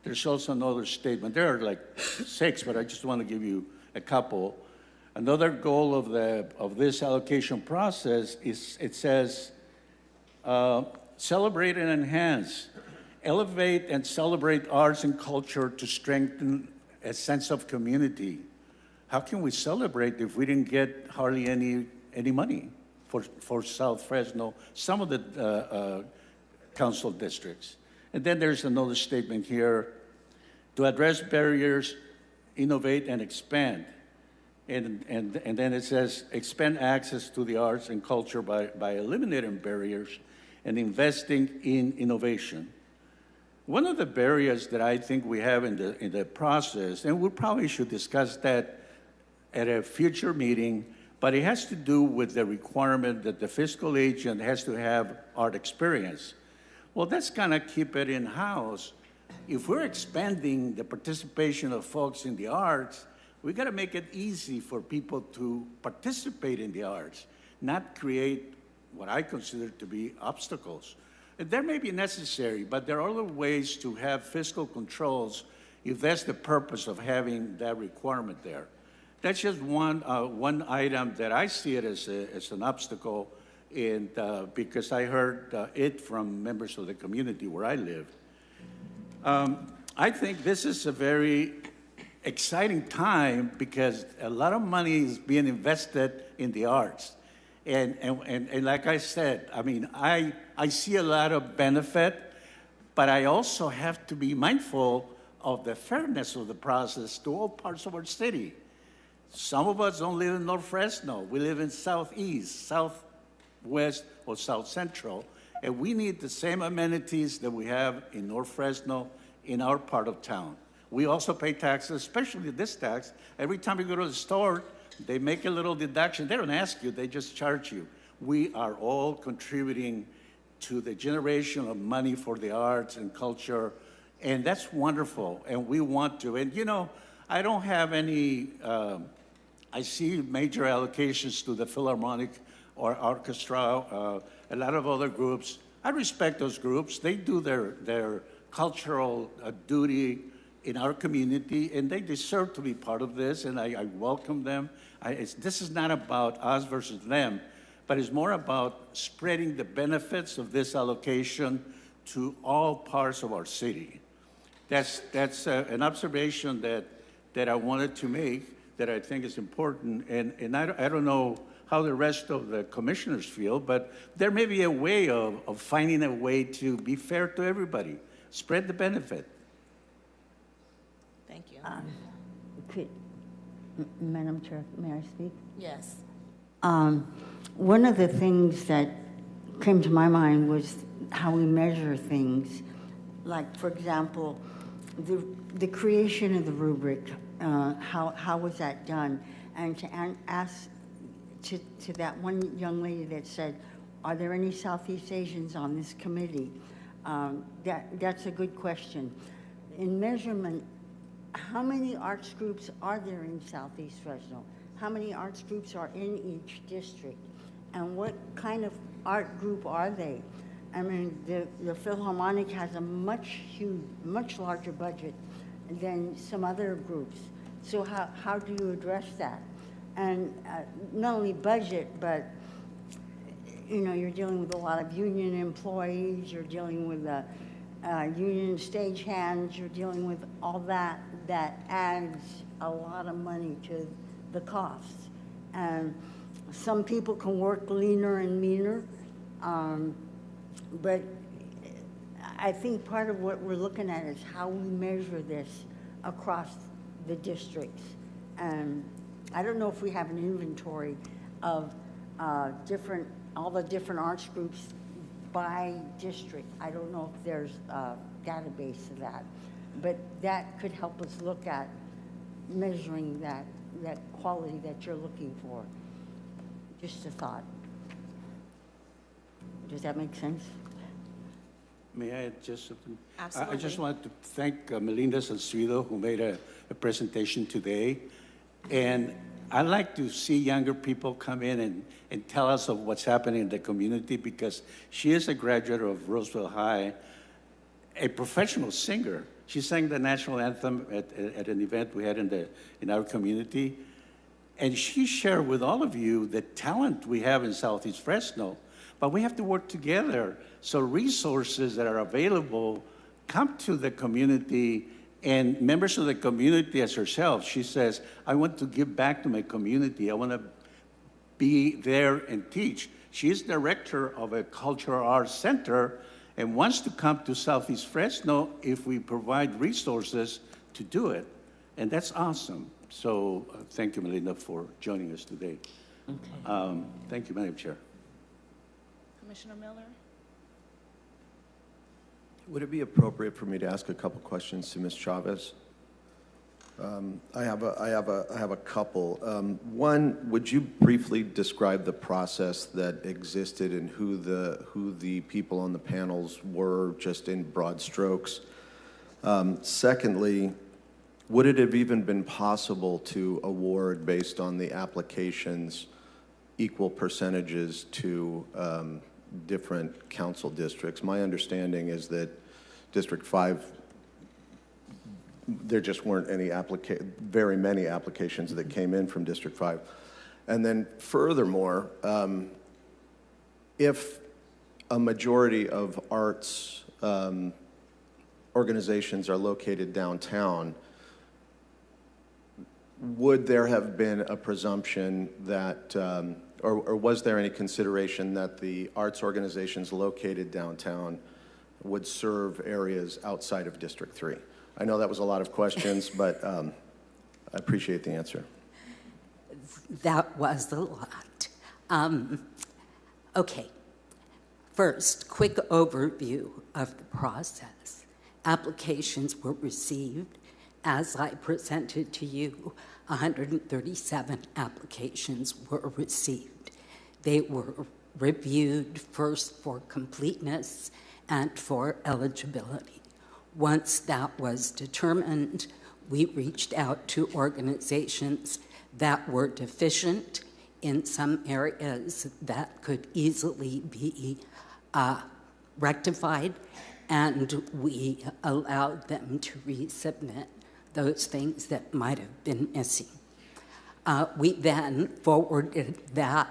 There's also another statement. There are like 6, but I just want to give you a couple. Another goal of this allocation process is, it says, celebrate and enhance, elevate and celebrate arts and culture to strengthen a sense of community. How can we celebrate if we didn't get hardly any money for South Fresno, some of the council districts? And then there's another statement here, to address barriers, innovate and expand. And then it says, expand access to the arts and culture by eliminating barriers and investing in innovation. One of the barriers that I think we have in the process, and we probably should discuss that at a future meeting, but it has to do with the requirement that the fiscal agent has to have art experience. Well, that's gonna keep it in-house. If we're expanding the participation of folks in the arts, we gotta make it easy for people to participate in the arts, not create what I consider to be obstacles. And that may be necessary, but there are other ways to have fiscal controls if that's the purpose of having that requirement there. that's just one item that I see it as an obstacle, and because I heard it from members of the community where I live. I think this is a very exciting time because a lot of money is being invested in the arts. And like I said, I mean, I see a lot of benefit, but I also have to be mindful of the fairness of the process to all parts of our city. Some of us don't live in North Fresno. We live in Southeast, Southwest, or South Central, and we need the same amenities that we have in North Fresno in our part of town. We also pay taxes, especially this tax. Every time you go to the store, they make a little deduction. They don't ask you, they just charge you. We are all contributing to the generation of money for the arts and culture, and that's wonderful, and we want to. And you know, I don't have any, I see major allocations to the Philharmonic or orchestra, a lot of other groups. I respect those groups. They do their cultural duty in our community, and they deserve to be part of this, and I welcome them. This is not about us versus them, but it's more about spreading the benefits of this allocation to all parts of our city. That's an observation that I wanted to make, that I think is important, and I don't know how the rest of the commissioners feel, but there may be a way of finding a way to be fair to everybody, spread the benefit. Thank you. Madam Chair, may I speak? Yes. One of the things that came to my mind was how we measure things. Like, for example, the creation of the rubric, how was that done? And to ask to that one young lady that said, are there any Southeast Asians on this committee? That's a good question. In measurement, how many arts groups are there in Southeast Fresno? How many arts groups are in each district? And what kind of art group are they? I mean, the Philharmonic has a much larger budget than some other groups. So how do you address that? And not only budget, but you know, you're dealing with a lot of union employees, you're dealing with union stagehands, you're dealing with all that adds a lot of money to the costs. And some people can work leaner and meaner, but I think part of what we're looking at is how we measure this across the districts. And I don't know if we have an inventory of all the different arts groups by district. I don't know if there's a database of that, but that could help us look at measuring that quality that you're looking for. Just a thought. Does that make sense? May I add just something? Absolutely. I just wanted to thank Melinda Salcido, who made a presentation today. And I'd like to see younger people come in and tell us of what's happening in the community, because she is a graduate of Roseville High, a professional singer. She sang the national anthem at an event we had in our community. And she shared with all of you the talent we have in Southeast Fresno. But we have to work together so resources that are available come to the community, and members of the community as herself. She says, I want to give back to my community. I want to be there and teach. She is director of a cultural arts center and wants to come to Southeast Fresno if we provide resources to do it. And that's awesome. So thank you, Melinda, for joining us today. Okay. Thank you, Madam Chair. Commissioner Miller? Would it be appropriate for me to ask a couple questions to Ms. Chavez? I have a couple. One, would you briefly describe the process that existed and who the people on the panels were, just in broad strokes? Secondly, would it have even been possible to award, based on the applications, equal percentages to different council districts? My understanding is that District 5 there just weren't any very many applications that came in from District 5. And then furthermore, if a majority of arts organizations are located downtown, would there have been a presumption that, or was there any consideration that the arts organizations located downtown would serve areas outside of District 3? I know that was a lot of questions, but I appreciate the answer. That was a lot. Okay. First, quick overview of the process. Applications were received. As I presented to you, 137 applications were received. They were reviewed first for completeness and for eligibility. Once that was determined, we reached out to organizations that were deficient in some areas that could easily be rectified, and we allowed them to resubmit those things that might have been missing. We then forwarded that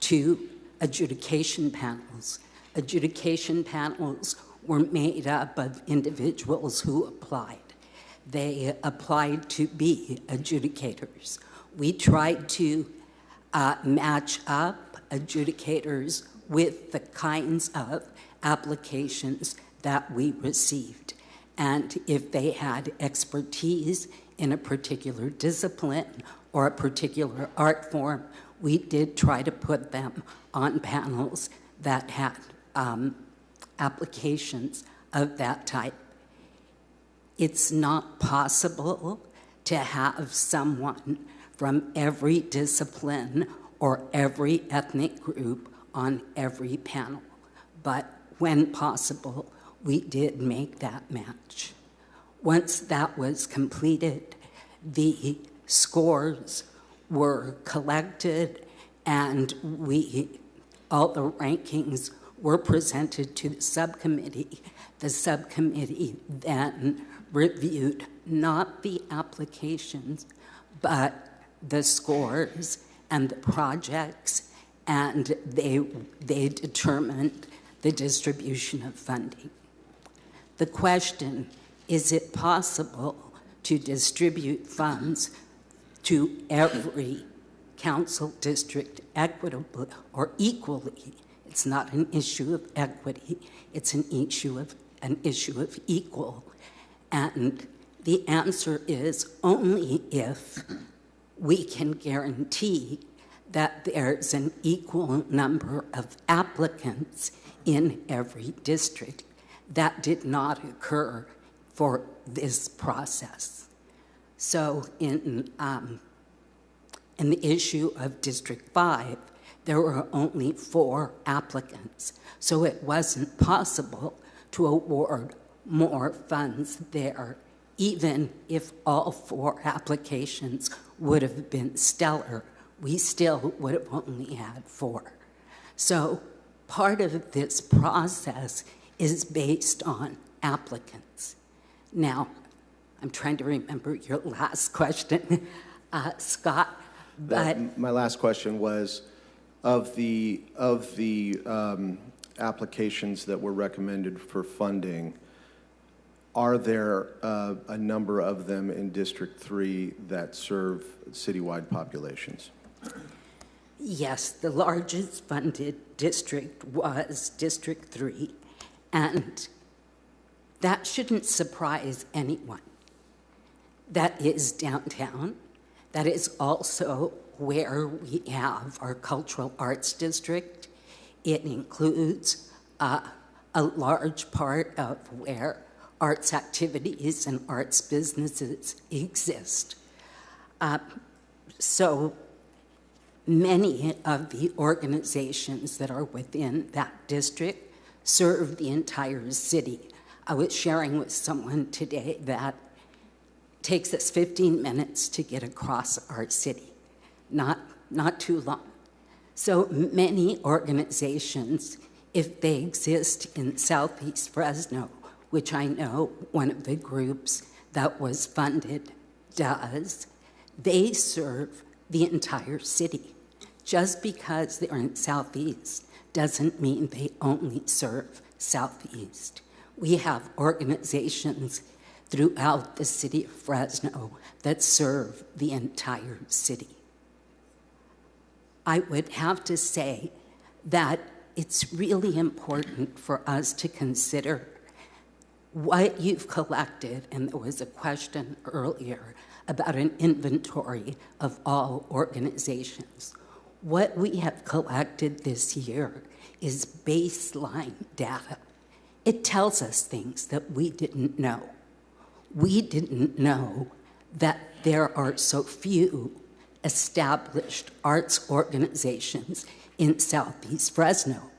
to adjudication panels. Adjudication panels were made up of individuals who applied. They applied to be adjudicators. We tried to match up adjudicators with the kinds of applications that we received. And if they had expertise in a particular discipline or a particular art form, we did try to put them on panels that had applications of that type. It's not possible to have someone from every discipline or every ethnic group on every panel, but when possible, we did make that match. Once that was completed, the scores were collected and all the rankings were presented to the subcommittee. The subcommittee then reviewed not the applications, but the scores and the projects, and they determined the distribution of funding. The question, is it possible to distribute funds to every council district equitably or equally? It's not an issue of equity, it's an issue of equal. And the answer is only if we can guarantee that there's an equal number of applicants in every district. That did not occur for this process. So in the issue of District 5, there were only 4 applicants. So it wasn't possible to award more funds there, even if all 4 applications would have been stellar. We still would have only had 4. So part of this process is based on applicants. Now, I'm trying to remember your last question, Scott, but... My last question was, of the applications that were recommended for funding, are there a number of them in District 3 that serve citywide populations? Yes, the largest funded district was District 3, and that shouldn't surprise anyone. That is downtown. That is also where we have our cultural arts district. It includes a large part of where arts activities and arts businesses exist. So many of the organizations that are within that district serve the entire city. I was sharing with someone today that it takes us 15 minutes to get across our city, not too long. So many organizations, if they exist in Southeast Fresno, which I know one of the groups that was funded does. They serve the entire city. Just because they're in Southeast doesn't mean they only serve Southeast. We have organizations throughout the city of Fresno that serve the entire city. I would have to say that it's really important for us to consider what you've collected, and there was a question earlier about an inventory of all organizations. What we have collected this year is baseline data. It tells us things that we didn't know. We didn't know that there are so few established arts organizations in Southeast Fresno.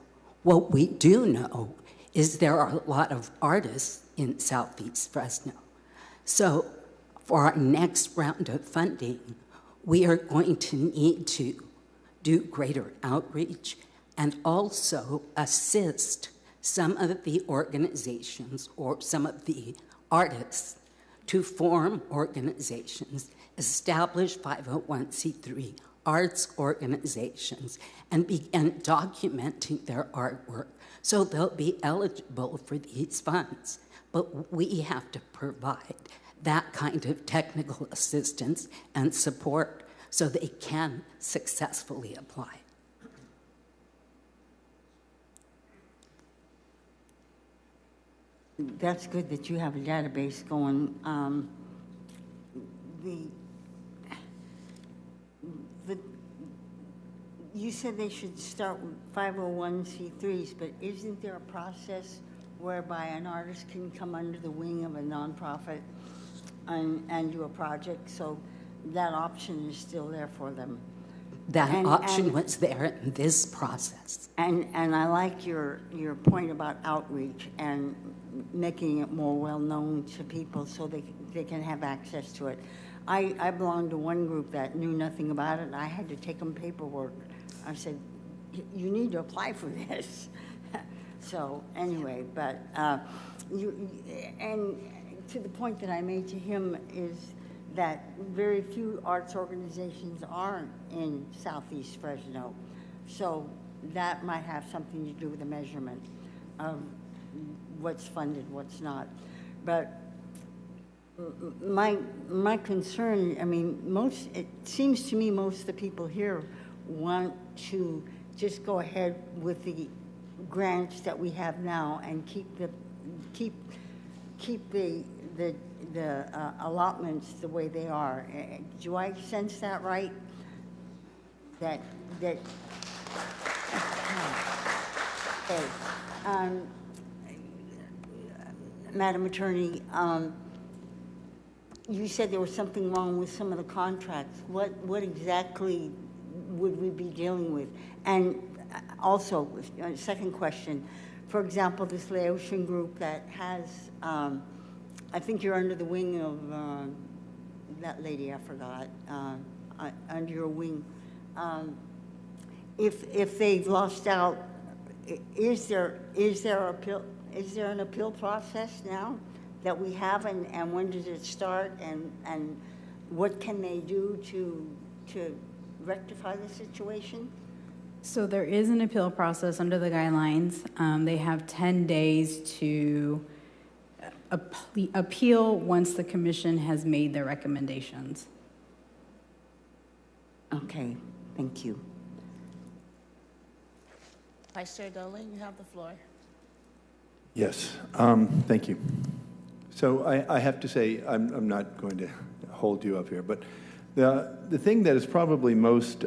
What we do know is there are a lot of artists in Southeast Fresno. So for our next round of funding, we are going to need to do greater outreach and also assist some of the organizations or some of the artists to form organizations, establish 501c3 arts organizations, and begin documenting their artwork so they'll be eligible for these funds. But we have to provide that kind of technical assistance and support so they can successfully apply. That's good that you have a database going. You said they should start with 501c3s, but isn't there a process whereby an artist can come under the wing of a nonprofit and do a project? So that option is still there for them. That option was there in this process. And I like your point about outreach and making it more well-known to people so they can have access to it. I belonged to one group that knew nothing about it, and I had to take them paperwork. I said, you need to apply for this. So anyway, but and to the point that I made to him is that very few arts organizations are in Southeast Fresno. So that might have something to do with the measurement of what's funded, what's not. But my concern, I mean, it seems to me most of the people here want to just go ahead with the grants that we have now and keep the allotments the way they are. Do I sense that right? That okay. Madam Attorney, you said there was something wrong with some of the contracts. What exactly would we be dealing with? And also, second question, for example, this Laotian group that has, I think you're under the wing of that lady, I forgot, under your wing. If they've lost out, is there an appeal process now that we have, and when does it start, and what can they do to rectify the situation? So there is an appeal process under the guidelines. They have 10 days to appeal once the commission has made their recommendations. Okay, thank you. Vice Chair Dolan, you have the floor. Yes, thank you. So I have to say, I'm not going to hold you up here, but the thing that is probably most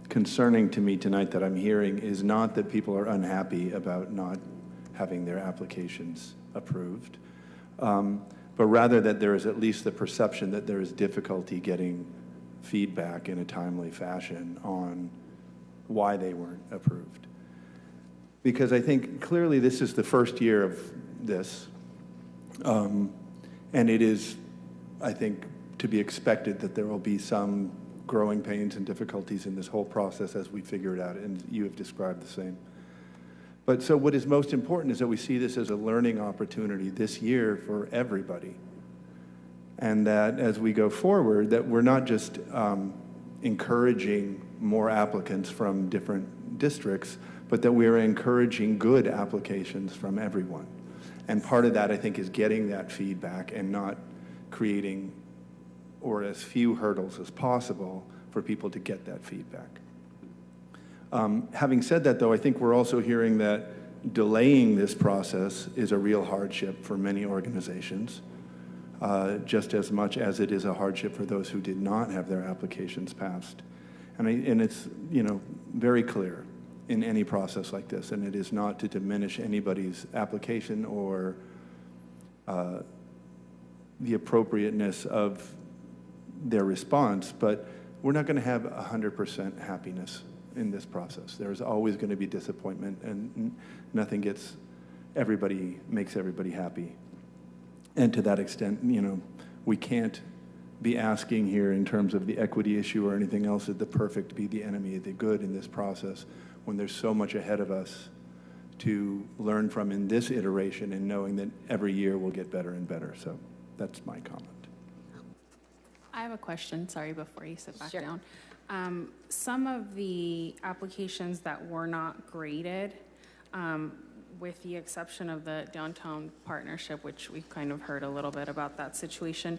concerning to me tonight that I'm hearing is not that people are unhappy about not having their applications approved, but rather that there is at least the perception that there is difficulty getting feedback in a timely fashion on why they weren't approved. Because I think clearly this is the first year of this, and it is, I think, to be expected that there will be some growing pains and difficulties in this whole process as we figure it out, and you have described the same. But so what is most important is that we see this as a learning opportunity this year for everybody. And that as we go forward, that we're not just encouraging more applicants from different districts, but that we're encouraging good applications from everyone. And part of that, I think, is getting that feedback and not creating or as few hurdles as possible for people to get that feedback. Having said that, though, I think we're also hearing that delaying this process is a real hardship for many organizations, just as much as it is a hardship for those who did not have their applications passed. And it's, you know, very clear in any process like this, and it is not to diminish anybody's application or the appropriateness of their response, but we're not going to have 100% happiness in this process. There's always going to be disappointment, and nothing makes everybody happy. And to that extent, you know, we can't be asking here in terms of the equity issue or anything else that the perfect be the enemy of the good in this process when there's so much ahead of us to learn from in this iteration, and knowing that every year will get better and better. So that's my comment. I have a question, sorry, before you sit back down. Some of the applications that were not graded, with the exception of the downtown partnership, which we've kind of heard a little bit about that situation,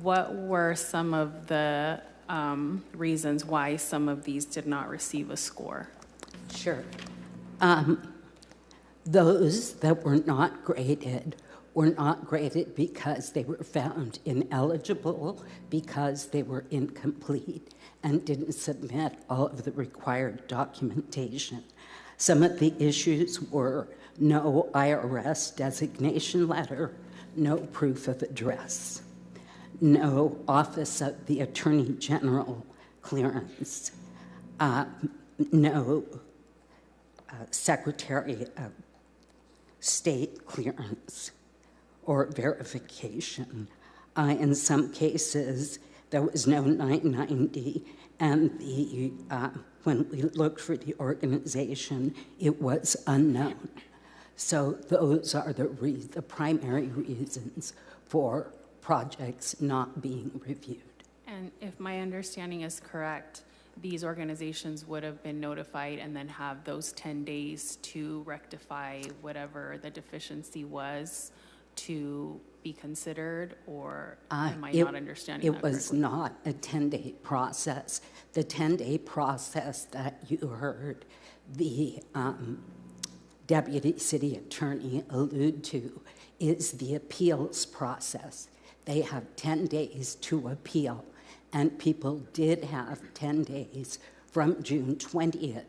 what were some of the reasons why some of these did not receive a score? Sure. Those that were not graded because they were found ineligible, because they were incomplete and didn't submit all of the required documentation. Some of the issues were no IRS designation letter, no proof of address, no Office of the Attorney General clearance, no Secretary of State clearance or verification. In some cases, there was no 990, and when we looked for the organization, it was unknown. So those are the primary reasons for projects not being reviewed. And if my understanding is correct, these organizations would have been notified and then have those 10 days to rectify whatever the deficiency was to be considered, or am I not understanding that correctly? It was not a 10-day process. The 10-day process that you heard the Deputy City Attorney allude to is the appeals process. They have 10 days to appeal, and people did have 10 days from June 20th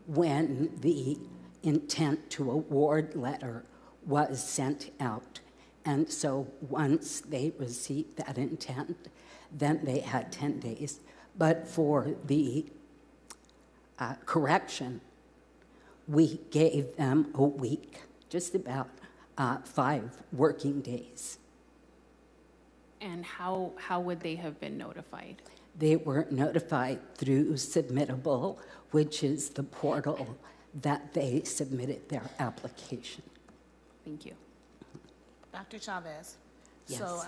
when the intent to award letter was sent out. And so once they received that intent, then they had 10 days. But for the correction, we gave them a week, just about 5 working days. And how would they have been notified? They were notified through Submittable, which is the portal that they submitted their application. Thank you. Dr. Chavez? Yes. So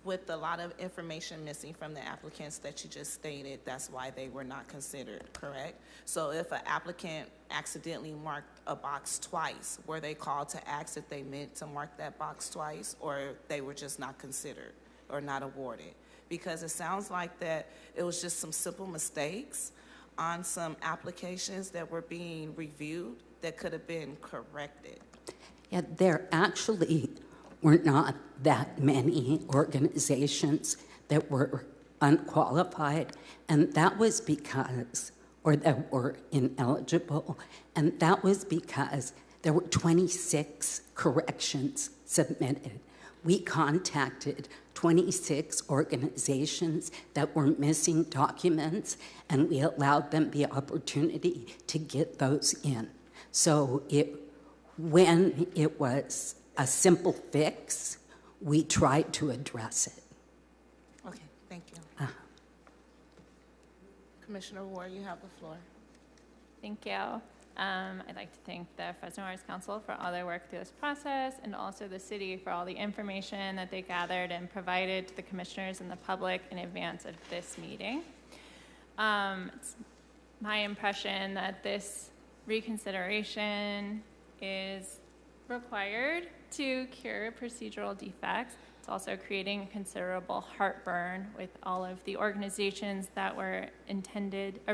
with a lot of information missing from the applicants that you just stated, that's why they were not considered, correct? So if an applicant accidentally marked a box twice, were they called to ask if they meant to mark that box twice, or they were just not considered or not awarded? Because it sounds like that it was just some simple mistakes on some applications that were being reviewed that could have been corrected. Yeah, there actually were not that many organizations that were unqualified, and that was because, or that were ineligible, and that was because there were 26 corrections submitted. We contacted 26 organizations that were missing documents, and we allowed them the opportunity to get those in. So when it was a simple fix, we tried to address it. Okay, thank you. Commissioner Ward, you have the floor. Thank you. I'd like to thank the Fresno Arts Council for all their work through this process, and also the city for all the information that they gathered and provided to the commissioners and the public in advance of this meeting. It's my impression that this reconsideration is required to cure procedural defects. It's also creating considerable heartburn with all of the organizations that were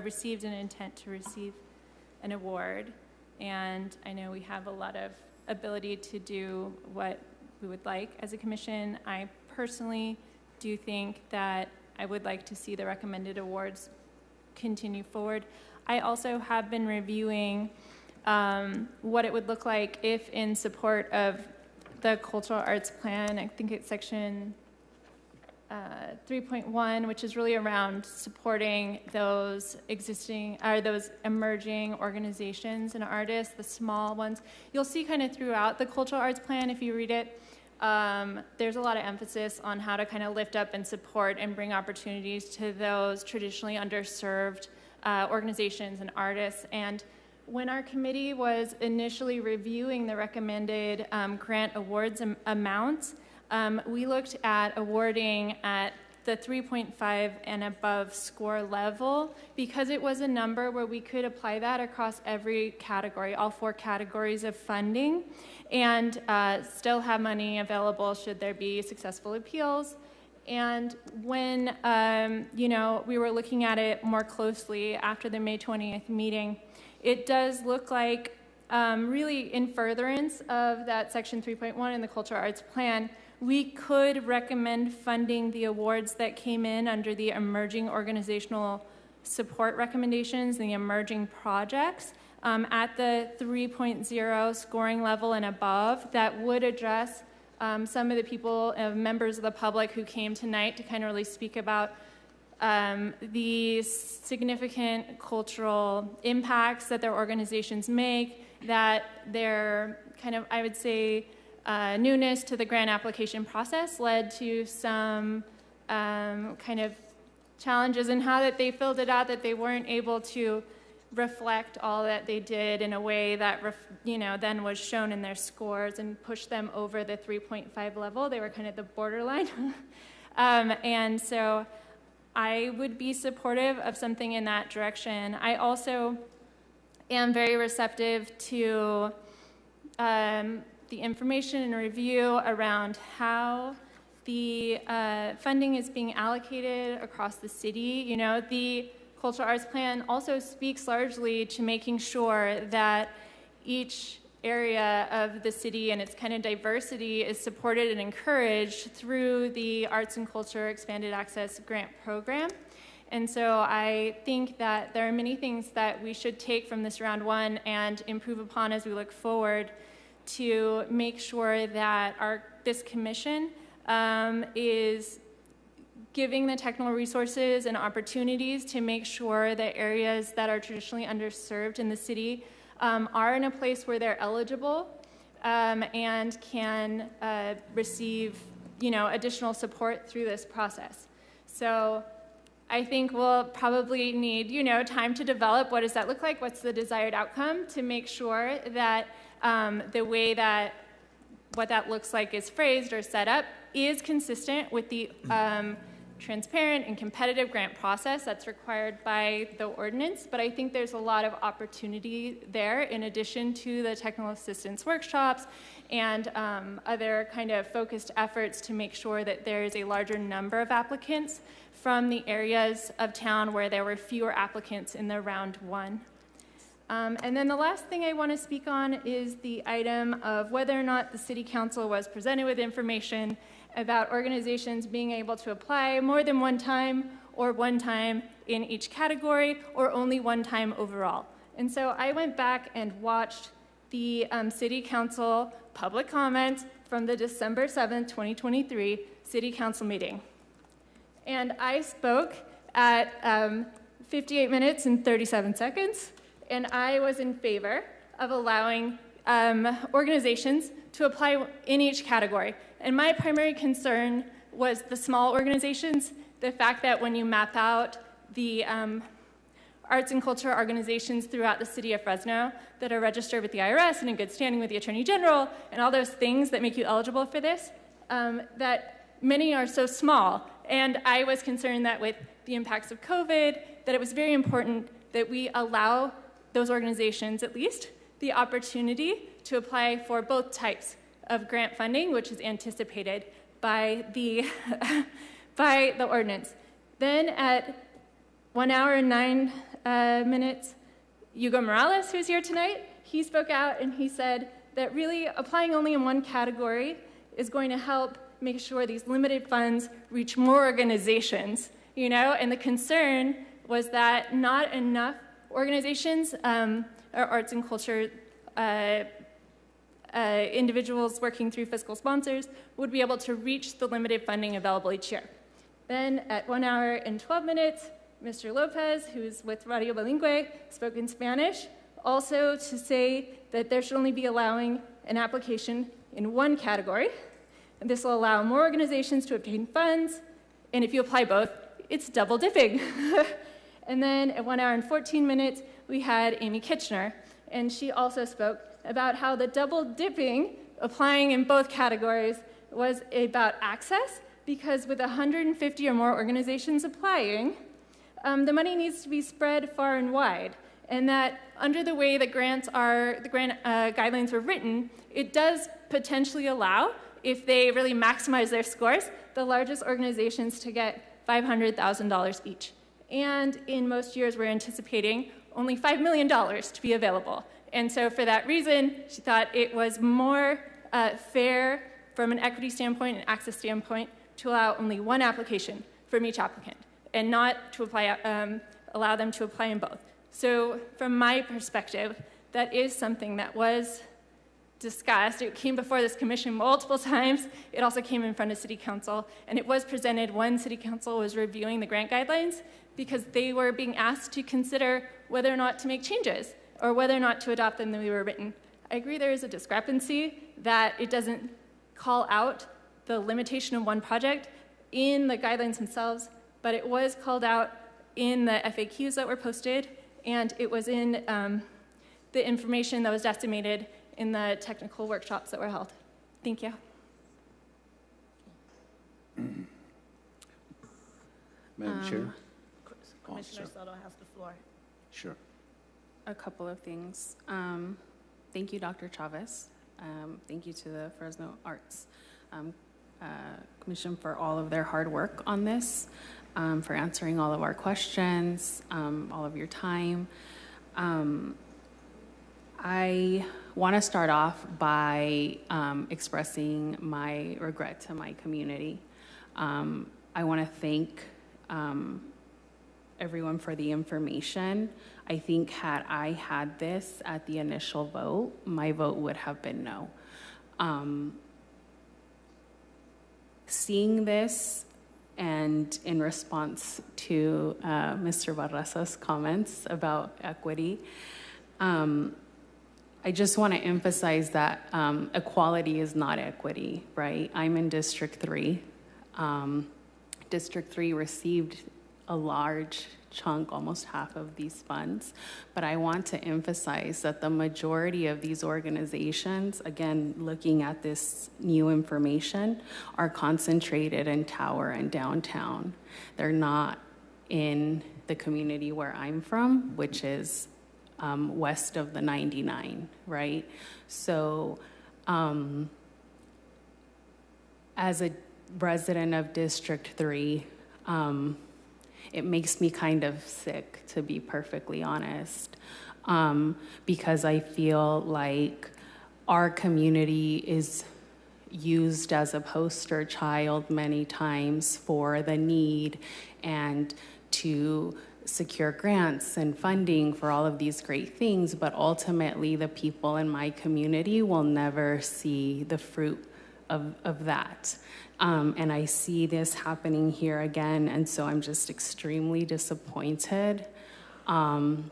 received an intent to receive an award. And I know we have a lot of ability to do what we would like as a commission. I personally do think that I would like to see the recommended awards continue forward. I also have been reviewing what it would look like if, in support of the cultural arts plan, I think it's section 3.1, which is really around supporting those those emerging organizations and artists, the small ones. You'll see kind of throughout the cultural arts plan, if you read it, there's a lot of emphasis on how to kind of lift up and support and bring opportunities to those traditionally underserved organizations and artists. And when our committee was initially reviewing the recommended grant awards amounts, we looked at awarding at the 3.5 and above score level because it was a number where we could apply that across every category, all 4 categories of funding, and still have money available should there be successful appeals. And when we were looking at it more closely after the May 20th meeting, it does look like really in furtherance of that section 3.1 in the cultural arts plan, we could recommend funding the awards that came in under the emerging organizational support recommendations and the emerging projects at the 3.0 scoring level and above that would address some of the people, members of the public who came tonight to kind of really speak about the significant cultural impacts that their organizations make, that their kind of, I would say, newness to the grant application process led to some kind of challenges in how that they filled it out, that they weren't able to reflect all that they did in a way that then was shown in their scores and pushed them over the 3.5 level. They were kind of the borderline. And so I would be supportive of something in that direction. I also am very receptive to the information and review around how the funding is being allocated across the city. You know, the Cultural Arts Plan also speaks largely to making sure that each area of the city and its kind of diversity is supported and encouraged through the Arts and Culture Expanded Access Grant Program. And so I think that there are many things that we should take from this round one and improve upon as we look forward to make sure that this commission is giving the technical resources and opportunities to make sure that areas that are traditionally underserved in the city are in a place where they're eligible and can receive, additional support through this process. So I think we'll probably need, time to develop what does that look like, what's the desired outcome to make sure that the way that what that looks like is phrased or set up is consistent with the transparent and competitive grant process that's required by the ordinance. But I think there's a lot of opportunity there in addition to the technical assistance workshops and other kind of focused efforts to make sure that there is a larger number of applicants from the areas of town where there were fewer applicants in the round one. And then the last thing I want to speak on is the item of whether or not the City Council was presented with information about organizations being able to apply more than one time or one time in each category or only one time overall. And so I went back and watched the City Council public comment from the December 7th, 2023 City Council meeting. And I spoke at 58 minutes and 37 seconds. And I was in favor of allowing organizations to apply in each category. And my primary concern was the small organizations, the fact that when you map out the arts and culture organizations throughout the city of Fresno that are registered with the IRS and in good standing with the Attorney General and all those things that make you eligible for this, that many are so small. And I was concerned that with the impacts of COVID, that it was very important that we allow those organizations, at least, the opportunity to apply for both types of grant funding, which is anticipated by the, by the ordinance. Then at 1 hour and 9 minutes, Hugo Morales, who's here tonight, he spoke out and he said that really applying only in one category is going to help make sure these limited funds reach more organizations, you know, and the concern was that not enough organizations or arts and culture individuals working through fiscal sponsors would be able to reach the limited funding available each year. Then at 1 hour and 12 minutes, Mr. Lopez, who's with Radio Bilingüe, spoke in Spanish, also to say that there should only be allowing an application in one category. And this will allow more organizations to obtain funds, and if you apply both, it's double dipping. And then at 1 hour and 14 minutes, we had Amy Kitchener, and she also spoke about how the double dipping, applying in both categories, was about access, because with 150 or more organizations applying, the money needs to be spread far and wide, and that under the way that grants are, the grant guidelines were written, it does potentially allow, if they really maximize their scores, the largest organizations to get $500,000 each. And in most years, we're anticipating only $5 million to be available. And so for that reason, she thought it was more fair from an equity standpoint and access standpoint to allow only one application from each applicant and not to apply, allow them to apply in both. So from my perspective, that is something that was discussed. It came before this commission multiple times. It also came in front of City Council, and it was presented when City Council was reviewing the grant guidelines because they were being asked to consider whether or not to make changes or whether or not to adopt them the way they were written. I agree there is a discrepancy that it doesn't call out the limitation of one project in the guidelines themselves, but it was called out in the FAQs that were posted, and it was in the information that was estimated in the technical workshops that were held. Thank you. Madam Chair? Commissioner Soto has the floor. Sure. A couple of things. Thank you, Dr. Chavez. Thank you to the Fresno Arts Commission for all of their hard work on this, for answering all of our questions, all of your time. I want to start off by expressing my regret to my community. I want to thank everyone for the information. I think had I had this at the initial vote, my vote would have been no. Seeing this and in response to Mr. Barraza's comments about equity, I just want to emphasize that equality is not equity, right? I'm in District 3. District 3 received a large chunk, almost half of these funds, but I want to emphasize that the majority of these organizations, again, looking at this new information, are concentrated in Tower and downtown. They're not in the community where I'm from, which is west of the 99, right? So as a resident of District 3, it makes me kind of sick, to be perfectly honest, because I feel like our community is used as a poster child many times for the need and to secure grants and funding for all of these great things, but ultimately the people in my community will never see the fruit of that. And I see this happening here again, and so I'm just extremely disappointed. And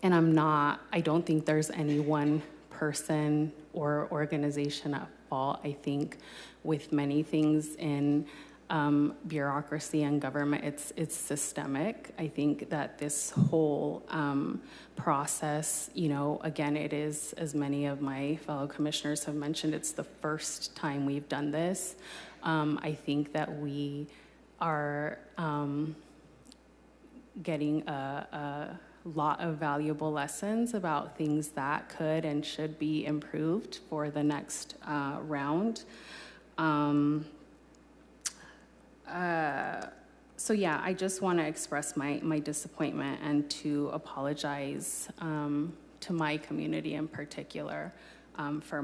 I don't think there's any one person or organization at fault. I think with many things in bureaucracy and government. It's systemic. I think that this whole process, again, it is, as many of my fellow commissioners have mentioned, it's the first time we've done this. I think that we are getting a lot of valuable lessons about things that could and should be improved for the next round. So yeah, I just want to express my disappointment and to apologize to my community in particular for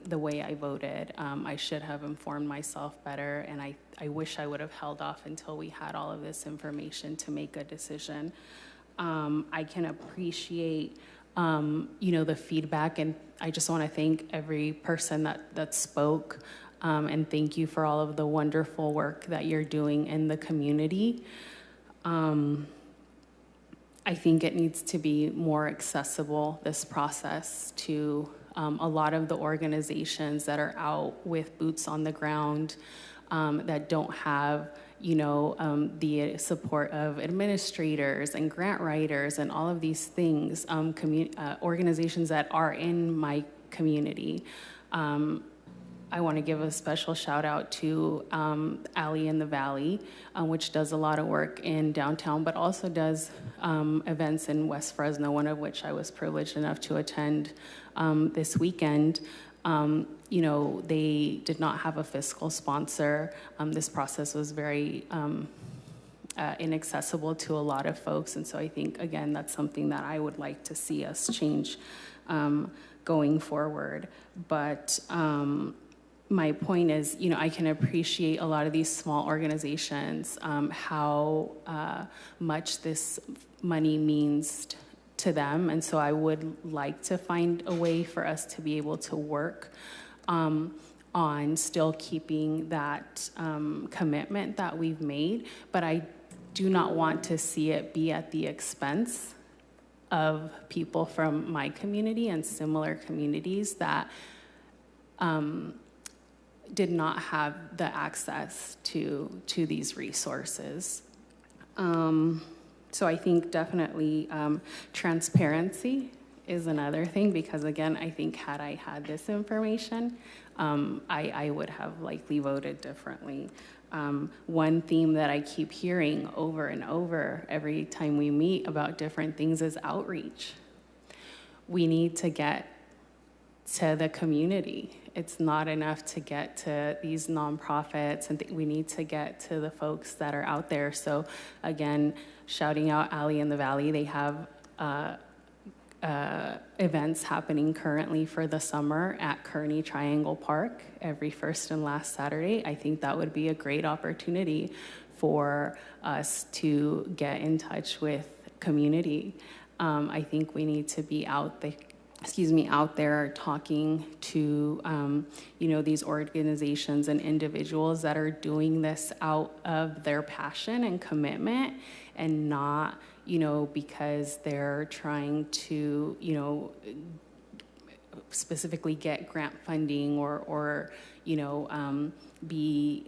the way I voted. I should have informed myself better, and I wish I would have held off until we had all of this information to make a decision. I can appreciate the feedback, and I just want to thank every person that spoke. And thank you for all of the wonderful work that you're doing in the community. I think it needs to be more accessible, this process, to a lot of the organizations that are out with boots on the ground, that don't have the support of administrators and grant writers and all of these things, organizations that are in my community. I want to give a special shout out to Alley in the Valley, which does a lot of work in downtown, but also does events in West Fresno, one of which I was privileged enough to attend this weekend. They did not have a fiscal sponsor. This process was very inaccessible to a lot of folks. And so I think, again, that's something that I would like to see us change going forward. But my point is, I can appreciate a lot of these small organizations, how much this money means to them. And so I would like to find a way for us to be able to work on still keeping that commitment that we've made. But I do not want to see it be at the expense of people from my community and similar communities that did not have the access to these resources. So I think definitely transparency is another thing, because again, I think had I had this information, I would have likely voted differently. One theme that I keep hearing over and over every time we meet about different things is outreach. We need to get to the community. It's not enough to get to these nonprofits, and we need to get to the folks that are out there. So again, shouting out Alley in the Valley, they have events happening currently for the summer at Kearney Triangle Park every first and last Saturday. I think that would be a great opportunity for us to get in touch with community. I think we need to be out there talking to these organizations and individuals that are doing this out of their passion and commitment, and not because they're trying to specifically get grant funding or be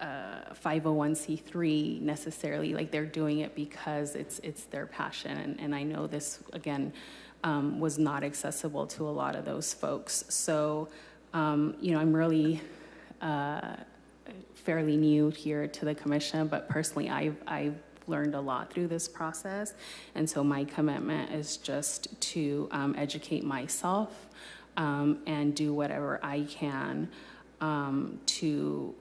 501c3 necessarily. Like, they're doing it because it's their passion, and I know this again was not accessible to a lot of those folks. So I'm really fairly new here to the commission, but personally I've learned a lot through this process, and so my commitment is just to educate myself and do whatever I can to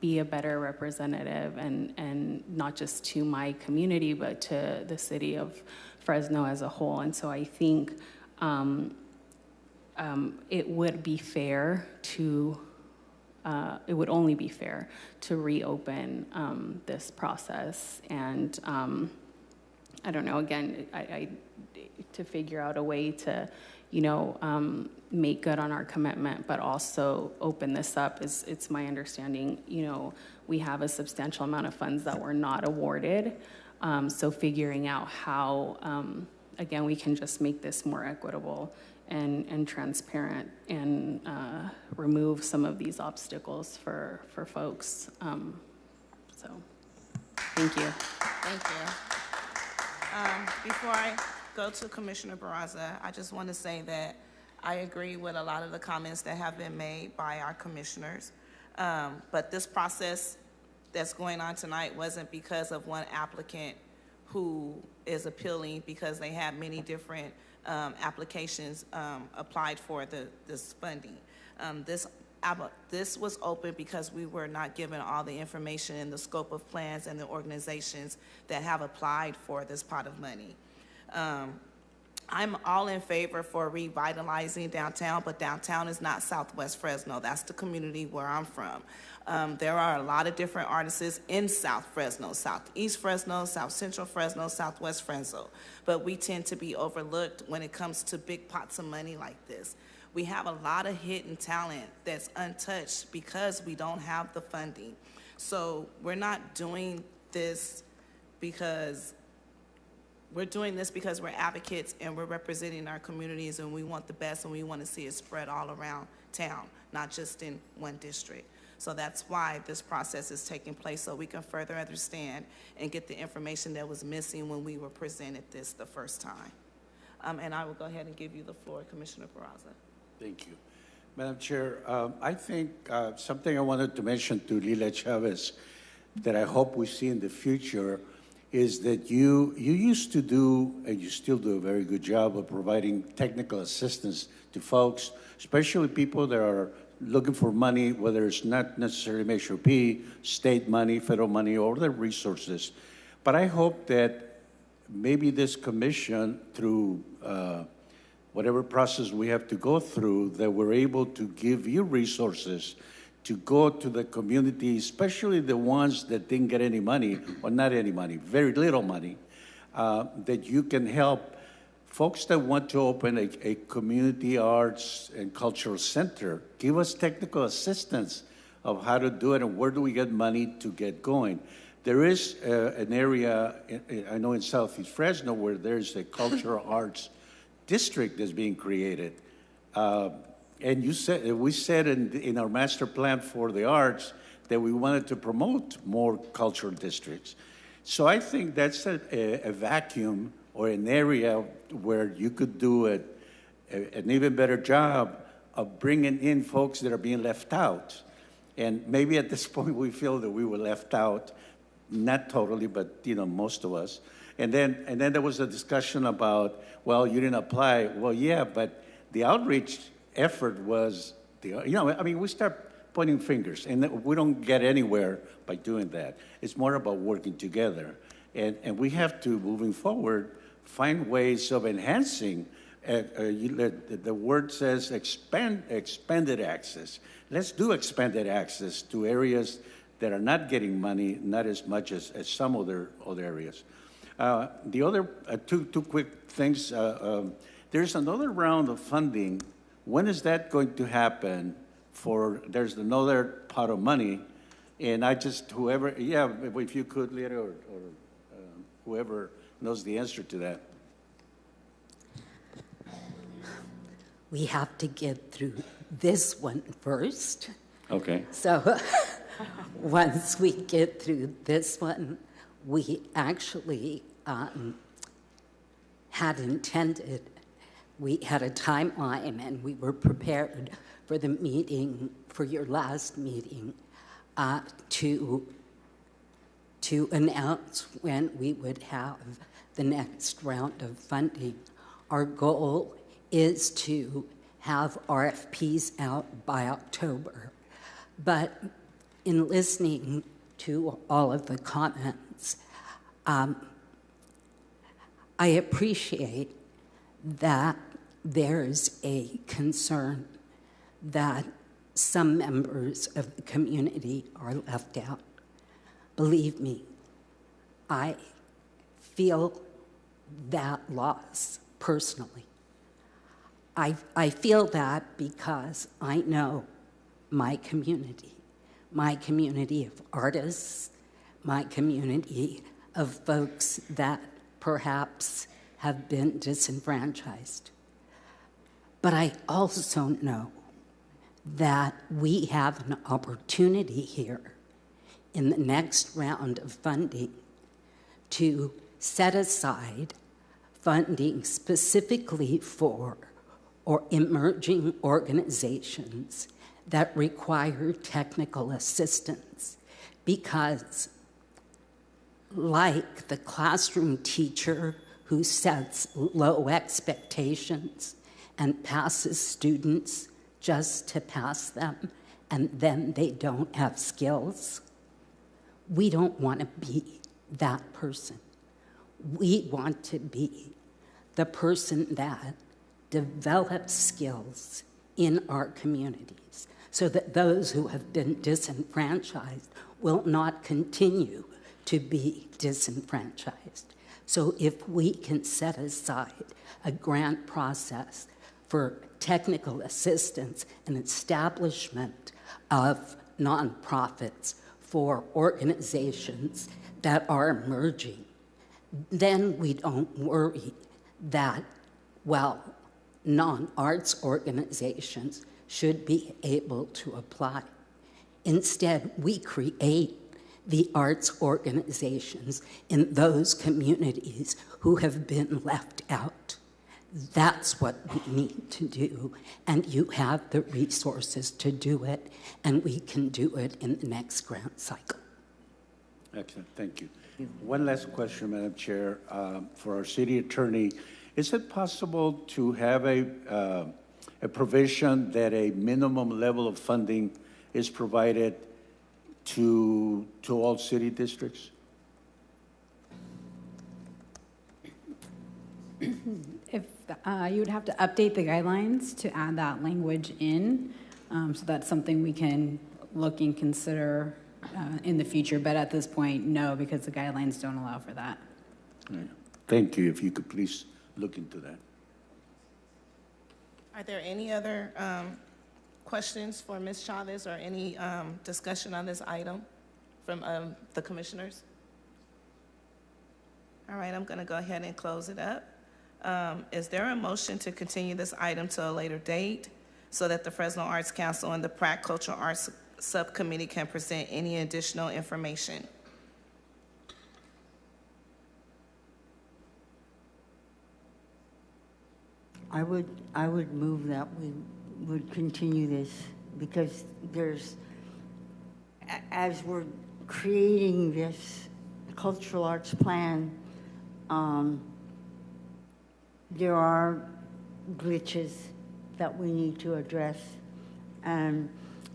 be a better representative, and not just to my community, but to the city of Fresno as a whole. And so I think it would be fair to, it would only be fair to reopen this process. And I don't know, again, I to figure out a way to, make good on our commitment, but also open this up. It's my understanding, we have a substantial amount of funds that were not awarded. So figuring out how, again, we can just make this more equitable and transparent and remove some of these obstacles for folks. So, thank you. Thank you. Before I go to Commissioner Barraza, I just want to say that I agree with a lot of the comments that have been made by our commissioners. But this process that's going on tonight wasn't because of one applicant who is appealing because they had many different applications applied for this funding. This was open because we were not given all the information and the scope of plans and the organizations that have applied for this pot of money. I'm all in favor for revitalizing downtown, but downtown is not Southwest Fresno. That's the community where I'm from. There are a lot of different artists in South Fresno, Southeast Fresno, South Central Fresno, Southwest Fresno, but we tend to be overlooked when it comes to big pots of money like this. We have a lot of hidden talent that's untouched because we don't have the funding. So we're not doing this because we're advocates and we're representing our communities, and we want the best, and we want to see it spread all around town, not just in one district. So that's why this process is taking place, so we can further understand and get the information that was missing when we were presented this the first time. And I will go ahead and give you the floor, Commissioner Barraza. Thank you. Madam Chair, I think something I wanted to mention to Lila Chavez that I hope we see in the future is that you used to do, and you still do a very good job of providing technical assistance to folks, especially people that are looking for money, whether it's not necessarily Measure P, state money, federal money, or other resources. But I hope that maybe this commission, through whatever process we have to go through, that we're able to give you resources to go to the community, especially the ones that didn't get any money, or not any money, very little money, that you can help folks that want to open a community arts and cultural center. Give us technical assistance of how to do it and where do we get money to get going. There is an area, I know in Southeast Fresno, where there's a cultural arts district that's being created. And we said in our master plan for the arts that we wanted to promote more cultural districts. So I think that's a vacuum or an area where you could do an even better job of bringing in folks that are being left out. And maybe at this point we feel that we were left out, not totally, but most of us. And then there was a discussion about, well, you didn't apply. Well, yeah, but the outreach effort was, we start pointing fingers, and we don't get anywhere by doing that. It's more about working together. And we have to, moving forward, find ways of enhancing. The word says expanded access. Let's do expanded access to areas that are not getting money, not as much as some other areas. The other two quick things. There's another round of funding. When is that going to happen? There's another pot of money, and if you could, Lita, or whoever knows the answer to that. We have to get through this one first. Okay. So once we get through this one, we actually had intended, we had a timeline and we were prepared for the meeting, for your last meeting, to announce when we would have the next round of funding. Our goal is to have RFPs out by October. But in listening to all of the comments, I appreciate that there's a concern that some members of the community are left out. Believe me, I feel that loss personally. I feel that because I know my community of artists, my community of folks that perhaps have been disenfranchised. But I also know that we have an opportunity here in the next round of funding to set aside funding specifically for emerging organizations that require technical assistance, because like the classroom teacher who sets low expectations and passes students just to pass them, and then they don't have skills, we don't want to be that person. We want to be the person that develops skills in our communities so that those who have been disenfranchised will not continue to be disenfranchised. So if we can set aside a grant process for technical assistance and establishment of nonprofits for organizations that are emerging, then we don't worry that, well, non-arts organizations should be able to apply. Instead, we create the arts organizations in those communities who have been left out. That's what we need to do, and you have the resources to do it, and we can do it in the next grant cycle. Excellent, thank you. One last question, Madam Chair, for our city attorney. Is it possible to have a provision that a minimum level of funding is provided to all city districts? If you would have to update the guidelines to add that language in, so that's something we can look and consider in the future. But at this point, no, because the guidelines don't allow for that. Right. Thank you. If you could please look into that. Are there any other questions for Ms. Chavez or any discussion on this item from the commissioners? All right, I'm going to go ahead and close it up. Is there a motion to continue this item to a later date so that the Fresno Arts Council and the Pratt Cultural Arts Subcommittee can present any additional information? I would move that we would continue this, because there's, as we're creating this cultural arts plan, there are glitches that we need to address. And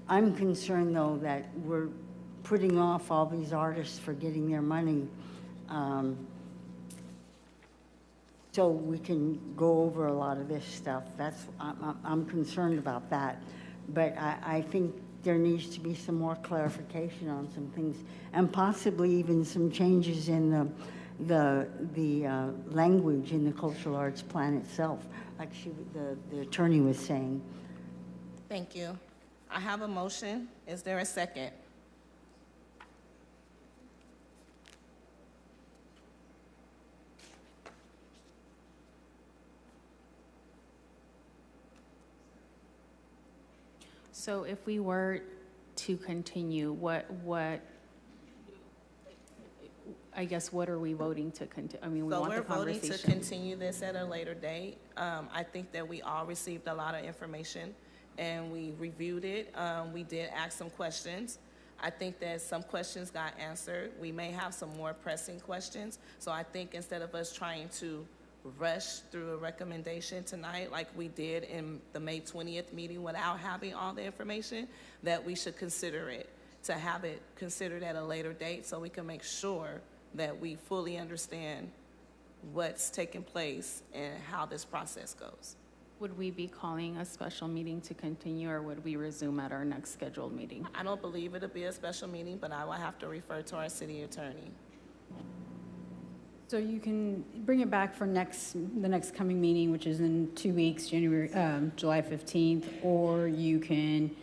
I'm concerned, though, that we're putting off all these artists for getting their money, so we can go over a lot of this stuff. I'm concerned about that. But I think there needs to be some more clarification on some things, and possibly even some changes in the language in the cultural arts plan itself, like the attorney was saying. Thank you. I have a motion. Is there a second? So if we were to continue, what I guess, what are we voting to continue? I mean, we So want we're the voting conversation. to continue this at a later date. I think that we all received a lot of information and we reviewed it. We did ask some questions. I think that some questions got answered. We may have some more pressing questions. So I think instead of us trying to rush through a recommendation tonight like we did in the May 20th meeting without having all the information, that we should consider it, to have it considered at a later date so we can make sure that we fully understand what's taking place and how this process goes. Would we be calling a special meeting to continue, or would we resume at our next scheduled meeting? I don't believe it'll be a special meeting, but I will have to refer to our city attorney. So you can bring it back for the next coming meeting, which is in 2 weeks, July 15th, or you can,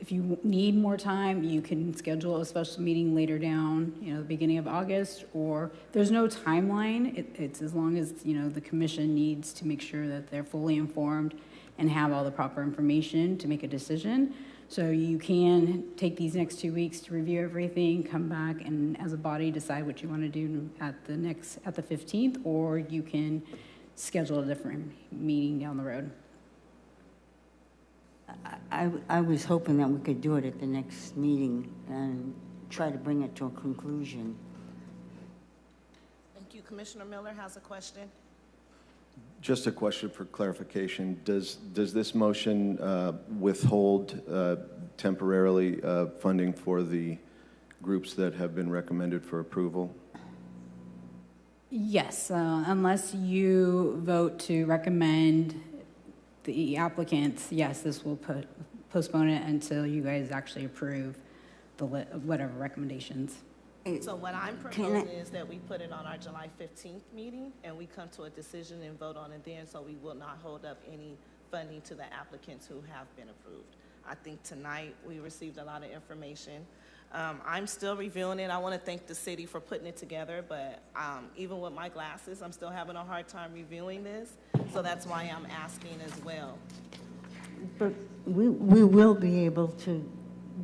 if you need more time, you can schedule a special meeting later down, the beginning of August, or there's no timeline. It's as long as, the commission needs to make sure that they're fully informed and have all the proper information to make a decision. So you can take these next 2 weeks to review everything, come back, and as a body decide what you want to do at the 15th, or you can schedule a different meeting down the road. I was hoping that we could do it at the next meeting and try to bring it to a conclusion. Thank you. Commissioner Miller has a question. Just a question for clarification. Does this motion withhold temporarily funding for the groups that have been recommended for approval? Yes, unless you vote to recommend the applicants, yes, this will postpone it until you guys actually approve the whatever recommendations. So what I'm proposing is that we put it on our July 15th meeting and we come to a decision and vote on it then, so we will not hold up any funding to the applicants who have been approved. I think tonight we received a lot of information. I'm still reviewing it. I want to thank the city for putting it together, but even with my glasses, I'm still having a hard time reviewing this. So that's why I'm asking as well. But we will be able to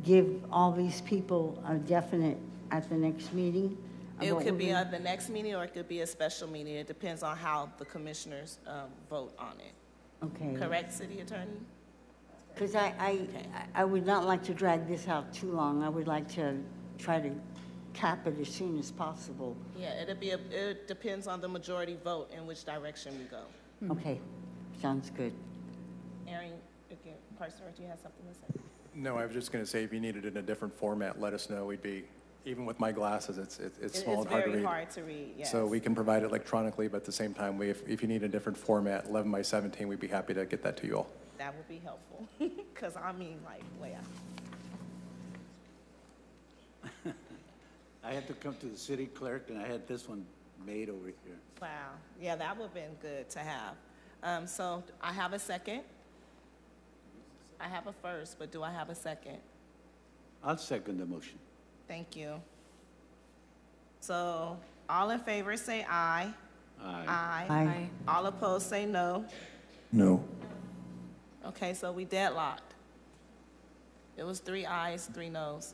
give all these people a definite at the next meeting? It could be at the next meeting or it could be a special meeting. It depends on how the commissioners vote on it. Okay. Correct, City Attorney? Because I would not like to drag this out too long. I would like to try to cap it as soon as possible. Yeah, it depends on the majority vote in which direction we go. Okay, sounds good. Aaron, again, Parson, do you have something to say? No, I was just going to say, if you needed it in a different format, let us know. We'd be, even with my glasses, it's small and hard to read. It's very hard to read, yes. So we can provide it electronically, but at the same time, if you need a different format, 11 by 17, we'd be happy to get that to you all. That would be helpful, because I mean, like, way out. I had to come to the city clerk, and I had this one made over here. Wow. Yeah, that would have been good to have. So I have a second. I have a first, but do I have a second? I'll second the motion. Thank you. So all in favor say aye. Aye. Aye. Aye. All opposed say no. No. Okay, so we deadlocked. It was 3 ayes, 3 noes.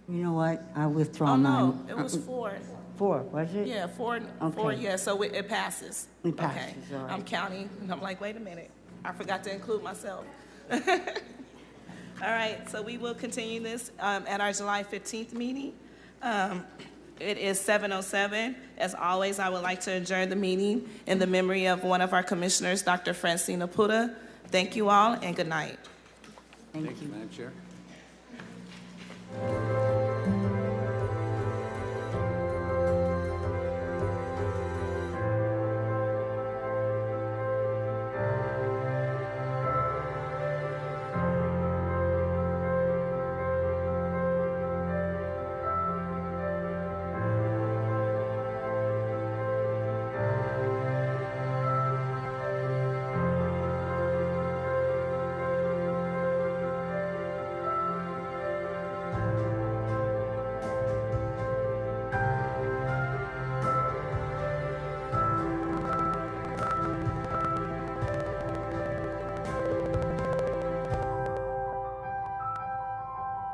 You know what? I withdraw Oh, mine. no, it was 4. 4, was it? Yeah, 4, Okay. yeah, so it passes. It passes, Okay. all right. I'm counting, and I'm like, wait a minute. I forgot to include myself. All right, so we will continue this at our July 15th meeting. It is 7:07. As always, I would like to adjourn the meeting in the memory of one of our commissioners, Dr. Francina Puda. Thank you all, and good night. Thank you. Madam Chair.